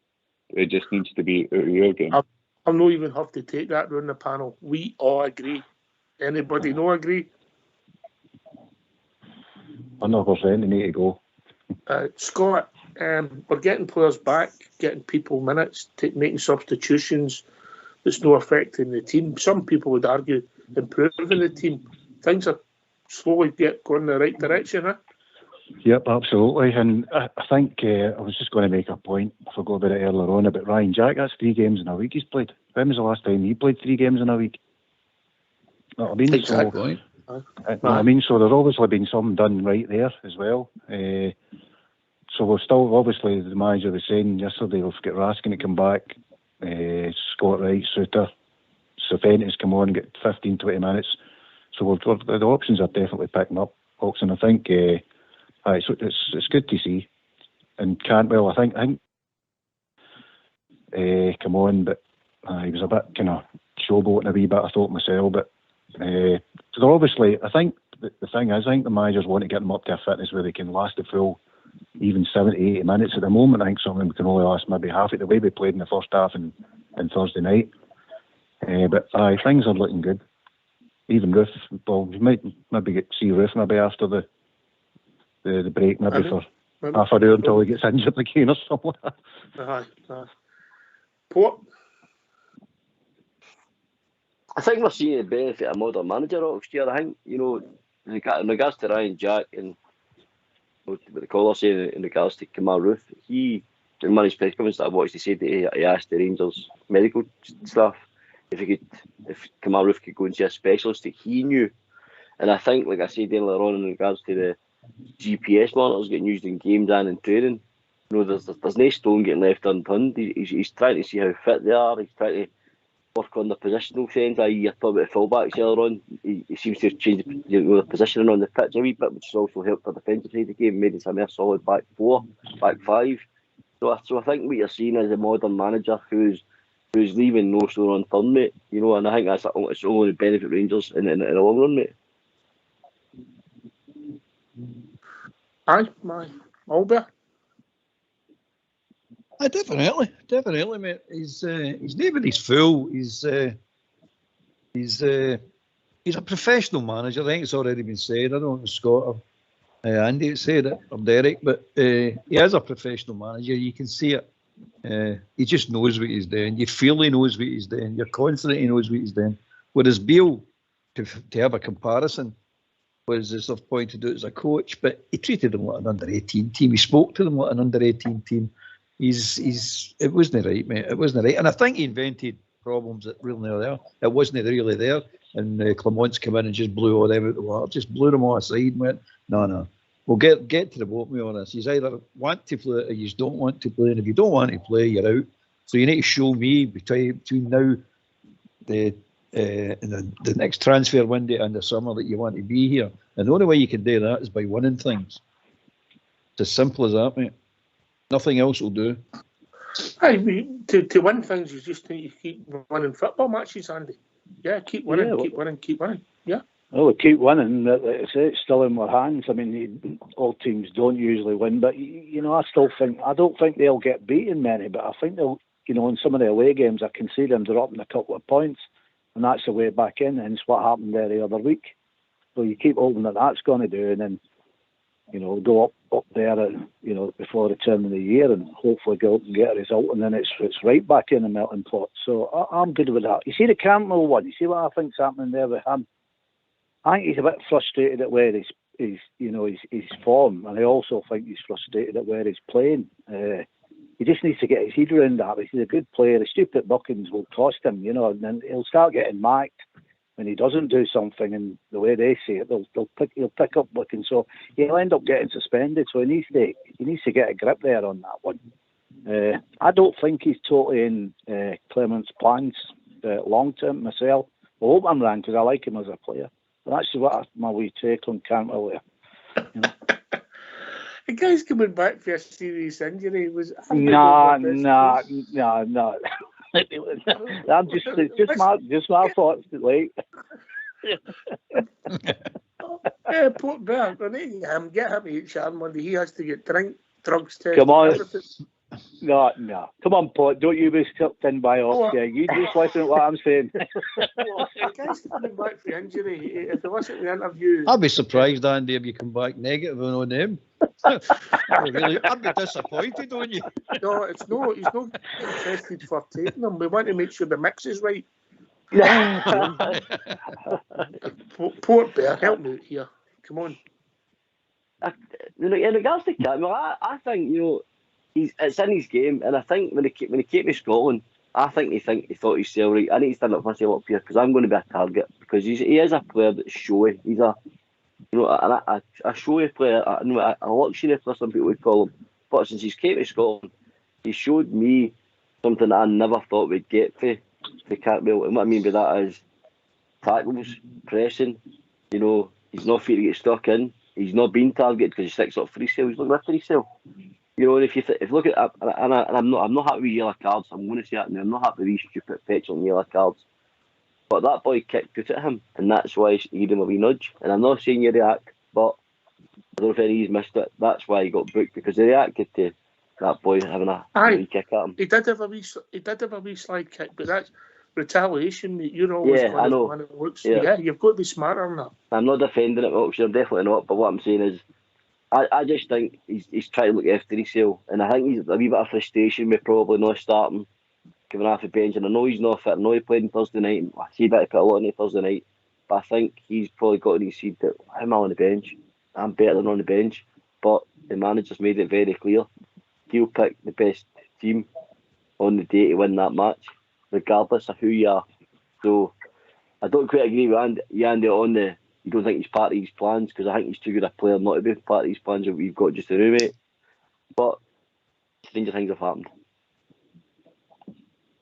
it just needs to be out of your game? I'll not even have to take that round the panel. We all agree. Anybody no agree? 100% they need to go. Scott, we're getting players back, getting people minutes, making substitutions, it's not affecting the team. Some people would argue improving the team. Things are slowly going in the right direction, huh? Yep, absolutely. And I think I was just going to make a point, I forgot about it earlier on, about Ryan Jack. That's 3 games in a week he's played. When was the last time he played 3 games in a week? You know what I mean? Exactly. I mean, so there's obviously been something done right there as well. So we're still, obviously, the manager was saying yesterday, we've got Raskin to come back, Scott Wright, Suter, Serpentis come on and get 15, 20 minutes. So the options are definitely picking up, folks, and I think it's good to see. And Cantwell, I think come on, but he was a bit kind of showboating a wee bit, I thought myself. But so they're obviously, I think the thing is, I think the managers want to get them up to a fitness where they can last the full, even 70, 80 minutes. At the moment, I think some of them can only last maybe half it, the way we played in the first half and Thursday night. But things are looking good. Even Ruth, well, we might maybe see Ruth maybe after the break, maybe for half an hour until he gets injured again or something like that. Port? I think we're seeing the benefit of modern manager next year. I think, you know, in regards to Ryan Jack and what the caller saying in regards to Kamal Ruth, in one of his press conferences that I watched, he said that he asked the Rangers medical staff if Kamal Ruth could go and see a specialist that he knew. And I think, like I said earlier on, in regards to the GPS monitors getting used in games and in training, you know, there's no stone getting left unturned. He's trying to see how fit they are. He's trying to work on the positional sense. I thought about the fullbacks earlier on. He seems to have changed the positioning on the pitch a wee bit, which has also helped the defensive side of the game, made it a more solid back 4, back 5. So I think what you're seeing is a modern manager who's leaving no stone unturned, mate. You know, and I think it's only benefit Rangers in the long run, mate. Aye, Albert. Definitely, mate. He's nobody's fool. He's a professional manager. I think it's already been said. I don't know if Scott or Andy said it, or Derek, but he is a professional manager. You can see it. He just knows what he's doing. You feel he knows what he's doing. You're confident he knows what he's doing. Whereas Beale, to have a comparison, was as I've pointed out as a coach, but he treated them like an under-18 team. He spoke to them like an under-18 team. It wasn't right, mate. It wasn't right. And I think he invented problems that really are there. It wasn't really there. And Clement's come in and just blew all them out the water, just blew them all aside and went, no. We'll get to the bottom of this. You either want to play or you don't want to play. And if you don't want to play, you're out. So you need to show me between now the next transfer window and the summer that you want to be here. And the only way you can do that is by winning things. It's as simple as that, mate. Nothing else will do. I mean, to win things, you just need to keep winning football matches, Andy. Yeah, keep winning, keep winning. Yeah. Well, we keep winning. It's still in our hands. I mean, all teams don't usually win, but you know, I don't think they'll get beaten many, but I think they'll. You know, in some of the away games, I can see them dropping a couple of points, and that's the way back in. And it's what happened there the other week. So you keep hoping that that's going to do, and then, you know, go up there, you know, before the turn of the year, and hopefully go and get a result, and then it's right back in the melting pot. So I'm good with that. You see the Campbell one. You see what I think's happening there with him. I think he's a bit frustrated at where his form, and I also think he's frustrated at where he's playing. He just needs to get his head around that. He's a good player. The stupid bookings will cost him, you know, and then he'll start getting marked when he doesn't do something. And the way they say it, he'll pick up bookings. So he'll end up getting suspended. So he needs to get a grip there on that one. I don't think he's totally in Clement's plans long term myself. I hope I'm wrong because I like him as a player. But that's my wee take on Cantwell there. You know? The guy's coming back for a serious injury. No. I'm just my thoughts. Like, Port Bear, get him to HR Monday. He has to get drugs tested. Come on. No. Come on, Port. Don't you be sucked in by off. Yeah, you just listen to what I'm saying. The guy's coming back for injury. If you listen to the interview, I'd be surprised, Andy, if you come back negative on him. Really, I'd be disappointed, wouldn't you? No, it's no. He's not getting tested for taking them. We want to make sure the mix is right. Port Bear, help me out here. Come on. In regards to Campbell, I think it's in his game, and I think when he came to Scotland, I think he thought he's still right. I need to stand up for myself up here because I'm going to be a target because he is a player that's showy. He's a a showy player, a luxury player, some people would call him. But since he's came to Scotland, he showed me something that I never thought we'd get for Campbell. And what I mean by that is tackles, pressing. He's not afraid to get stuck in. He's not being targeted because he sticks up free cell. He's looking at free cell. And if you look at and I'm not happy with yellow cards. I'm going to say that now. I'm not happy with these stupid petulant yellow cards. But that boy kicked good at him, and that's why he gave him a wee nudge. And I'm not saying you react, but I don't know if any of you missed it. That's why he got booked, because they reacted to that boy having a wee kick at him. He did have a wee slide kick, but that's retaliation. You're always I know. When it looks, you've got to be smarter than that. I'm not defending it, Oxford. I'm definitely not. But what I'm saying is, I just think he's trying to look after himself, and I think he's a wee bit of frustration with probably not starting, giving half a bench. And I know he's not fit. I know he played on Thursday night. I see that he put a lot on it Thursday night, but I think he's probably got in his seat that I'm on the bench. I'm better than on the bench. But the manager's made it very clear he'll pick the best team on the day to win that match, regardless of who you are. So I don't quite agree with Andy on the. You don't think he's part of his plans, because I think he's too good a player not to be part of his plans if we've got just a roommate. But stranger things have happened.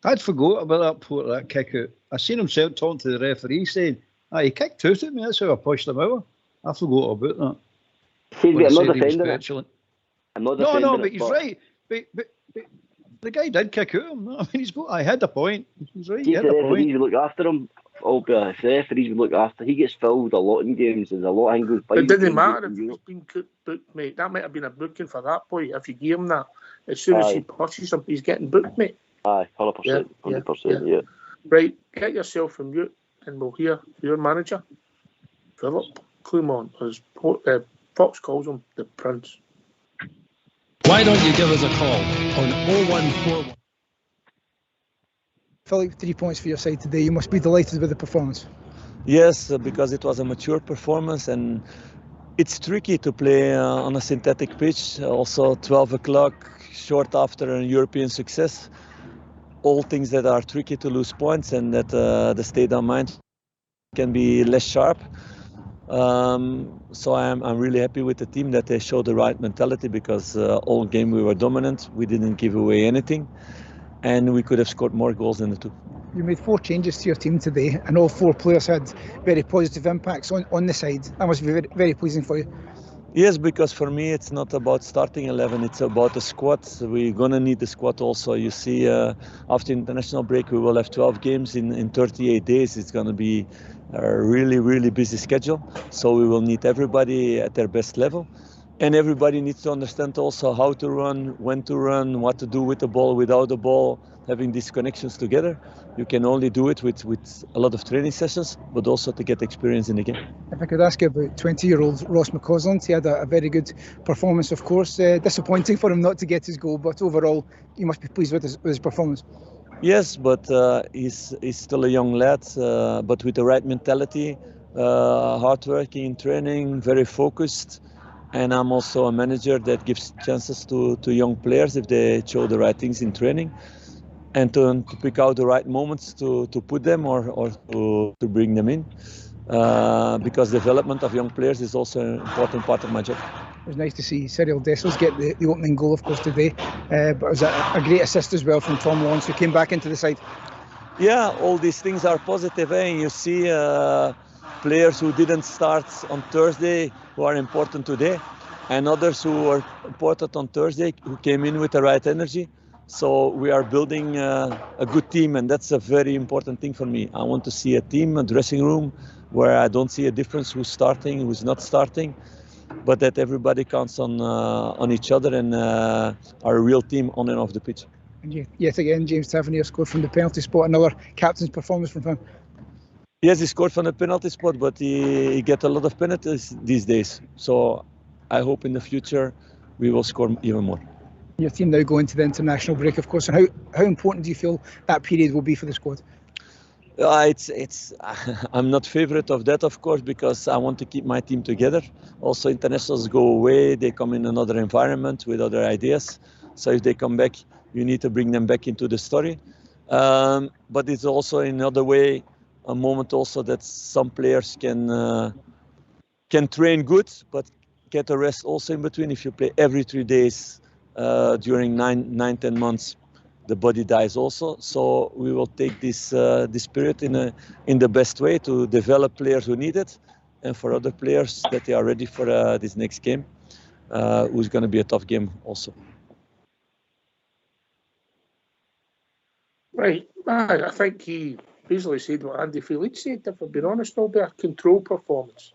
I'd forgot about that kick out. I seen him talking to the referee saying, he kicked out at me, that's how I pushed him over. I forgot about that. I'm not defending it. I'm not defending but he's right. But the guy did kick out him. I mean, I had a point. He's right. He had a point. If the referees would look after him, if the referees would look after, he gets fouled a lot in games. There's a lot of angles. It didn't matter if he's been booked, mate. That might have been a booking for that boy. If you give him that, as soon as he pushes him, he's getting booked, mate. Aye, 100%. 100%. Yeah. Right, get yourself from mute, and we'll hear your manager, Philip Clement, as Fox calls him, the Prince. Why don't you give us a call on 0141? Philip, 3 points for your side today. You must be delighted with the performance. Yes, because it was a mature performance, and it's tricky to play on a synthetic pitch. Also, 12 o'clock, short after a European success. All things that are tricky to lose points, and that the state of mind can be less sharp. So I'm really happy with the team that they showed the right mentality, because all game we were dominant. We didn't give away anything, and we could have scored more goals than the two. You made 4 changes to your team today, and all 4 players had very positive impacts on the side. That must be very, very pleasing for you. Yes, because for me it's not about starting 11, it's about the squad. We're going to need the squad also. You see, after international break we will have 12 games in 38 days. It's going to be a really, really busy schedule. So we will need everybody at their best level. And everybody needs to understand also how to run, when to run, what to do with the ball, without the ball, having these connections together. You can only do it with a lot of training sessions, but also to get experience in the game. If I could ask you about 20-year-old Ross McCausland, he had a very good performance, of course. Disappointing for him not to get his goal, but overall, you must be pleased with his performance. Yes, but he's still a young lad, but with the right mentality, hardworking in training, very focused. And I'm also a manager that gives chances to young players if they show the right things in training, and to pick out the right moments to put them or to bring them in, because development of young players is also an important part of my job. It was nice to see Cyril Dessels get the opening goal, of course, today, but it was a great assist as well from Tom Lawrence, who came back into the side. Yeah, all these things are positive, and you see players who didn't start on Thursday who are important today, and others who were important on Thursday who came in with the right energy. So we are building a good team, and that's a very important thing for me. I want to see a team, a dressing room, where I don't see a difference who's starting, who's not starting, but that everybody counts on each other and are a real team on and off the pitch. And yet again, James Tavernier scored from the penalty spot. Another captain's performance from him. Yes, he scored from the penalty spot, but he gets a lot of penalties these days. So I hope in the future we will score even more. Your team now go into the international break, of course, and how important do you feel that period will be for the squad? I'm not favorite of that, of course, because I want to keep my team together. Also, internationals go away, they come in another environment with other ideas. So if they come back, you need to bring them back into the story. But it's also in another way a moment also that some players can train good, but get a rest also in between. If you play every 3 days during 9-10 months, the body dies also. So we will take this period in the best way to develop players who need it, and for other players that they are ready for this next game, who's going to be a tough game also. Right. I think he basically said what Andy Felix said, if I've been honest, it'll be a control performance.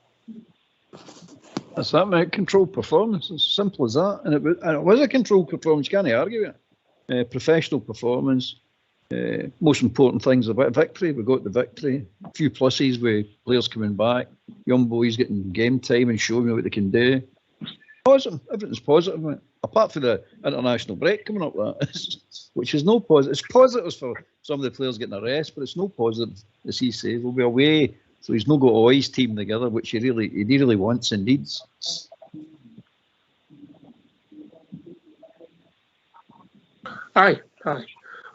That's that, mate. Control performance. It's as simple as that. And it was a control performance, can't argue it. Professional performance. Most important things about victory. We got the victory. A few pluses with players coming back. Young boys getting game time and showing me what they can do. Positive. Everything's positive, mate. Apart from the international break coming up, which is no positive. It's positives for some of the players getting a rest, but it's no positive, as he says. We'll be away, so he's not got all his team together, which he really wants and needs. Aye.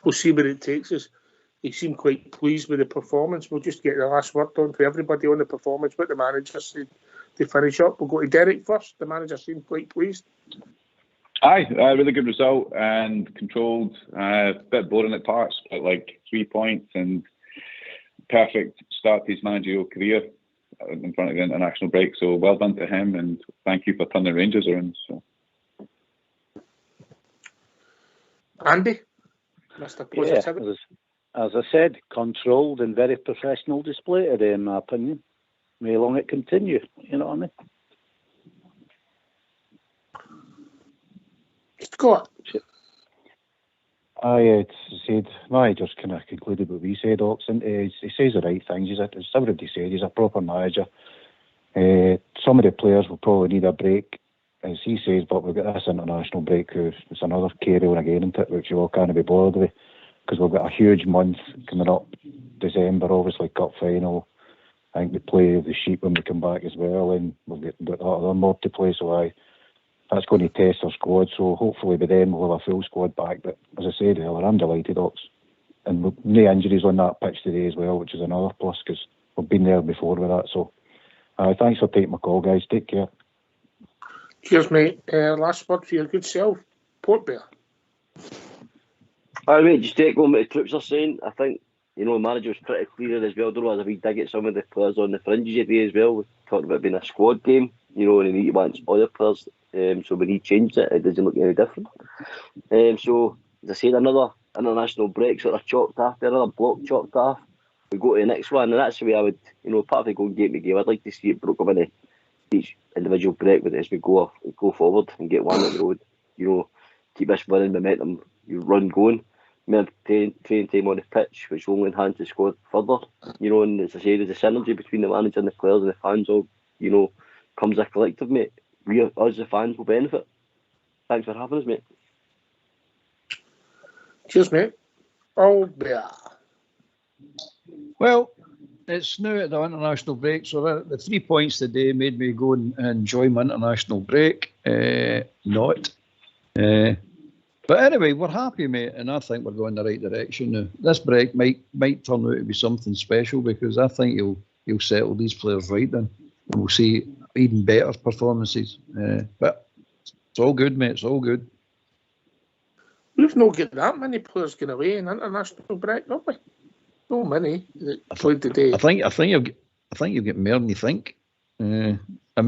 We'll see where it takes us. He seemed quite pleased with the performance. We'll just get the last word on for everybody on the performance, what the manager said to finish up. We'll go to Derek first. The manager seemed quite pleased. Aye, really good result and controlled. A bit boring at parts, but like 3 points and perfect start to his managerial career in front of the international break. So well done to him, and thank you for turning the Rangers around. So. Andy, Mr. Positivity. Yeah, as I said, controlled and very professional display today, in my opinion. May long it continue, you know what I mean? Scott. Aye, said, I just kind of concluded what we said, Ox, and he says the right things. As everybody said, he's a proper manager. Some of the players will probably need a break, as he says, but we've got this international break, it's another carry-on again, isn't it, which you all can't be bothered with, because we've got a huge month coming up, December, obviously, cup final. I think we play the Sheep when we come back as well, and we've got other mob to play, so that's going to test our squad, so hopefully by then we'll have a full squad back. But as I said earlier, I'm delighted, Ox. And no injuries on that pitch today as well, which is another plus, because we've been there before with that. So thanks for taking my call, guys. Take care. Cheers, mate. Last word for your good self, Port Bear. All right, mate, just take on what the troops are saying. I think, the manager was pretty clear as well. I don't know as a wee dig at some of the players on the fringes today as well. We talked about it being a squad game, and he wants other players. So when he changed it, it doesn't look any different. So, as I said, another international break sort of chopped off, another block chopped off. We go to the next one, and that's the way I would, part of the going game to game, I'd like to see it broke up into each individual break with it as we go forward and get one on the road. Keep this winning momentum, run going. More training time on the pitch, which will only enhance the squad further. And as I said, there's a synergy between the manager and the players and the fans all, comes a collective, mate. Us, the fans, will benefit. Thanks for having us, mate. Cheers, mate. Oh, yeah. Well, it's now at the international break, so the 3 points today made me go and enjoy my international break. But anyway, we're happy, mate, and I think we're going the right direction now. This break might turn out to be something special, because I think he'll settle these players right then. And we'll see even better performances. But it's all good, mate. It's all good. We've not got that many players going away in international break, have we? No many that played today. I think you'll get more than you think. I don't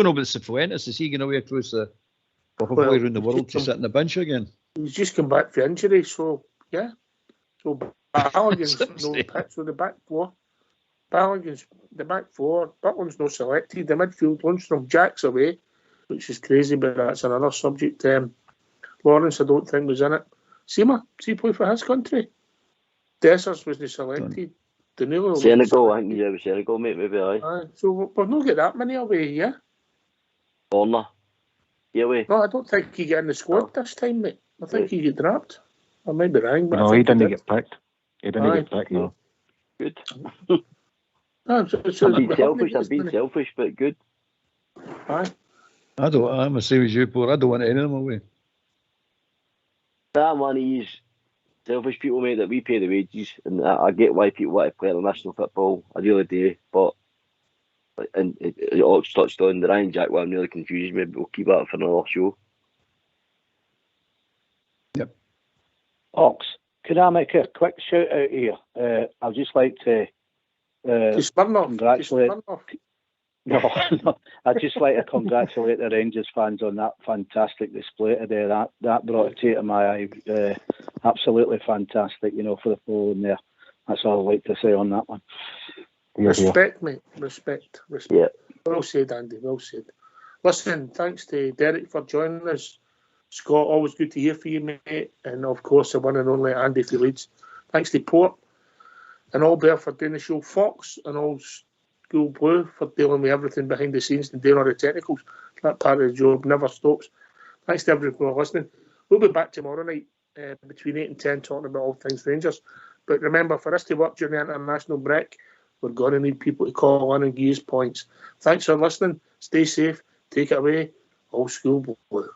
know about Cifuentes. Is he going away across the halfway around the world to sit in the bench again? He's just come back for injury, so yeah. So Balogun's no pitch with the back four. Balogun's the back four. Butland's not selected. The midfield, Lundstrom, Jack's away, which is crazy, but that's another subject. Lawrence, I don't think, was in it. Seema, he play for his country? Dessers wasn't selected. Danilo. Senegal, I think, with Senegal, mate, maybe, aye. So we've not got that many away, yeah? Warner. Yeah, we. No, I don't think he got in the squad this time, mate. I think he got dropped. I might be wrong, but No, I think he didn't did. get picked. He didn't get picked, no. Good. I'm being selfish, but good. Aye. I'm the same as you, Paul. I don't want any of them away. That money is selfish people, mate, that we pay the wages, and I get why people want to play international football. I really do, but and Ox touched on the Ryan Jack one, really confused me, but we'll keep that for another show. Yep. Ox, could I make a quick shout out here? I'd just like to congratulate. No, I'd just like to congratulate the Rangers fans on that fantastic display today. That brought a tear to my eye. Absolutely fantastic, for the following there. That's all I'd like to say on that one. Respect, mate. Respect. Yeah. Well said, Andy. Well said. Listen, thanks to Derek for joining us. Scott, always good to hear from you, mate. And of course, the one and only Andy for Leeds. Thanks to Port and all Bear for doing the show. Fox and all School Blue for dealing with everything behind the scenes and doing all the technicals. That part of the job never stops. Thanks to everyone for listening. We'll be back tomorrow night between 8 and 10 talking about all things Rangers. But remember, for us to work during the international break, we're going to need people to call in and give us points. Thanks for listening. Stay safe. Take it away. All School Blue.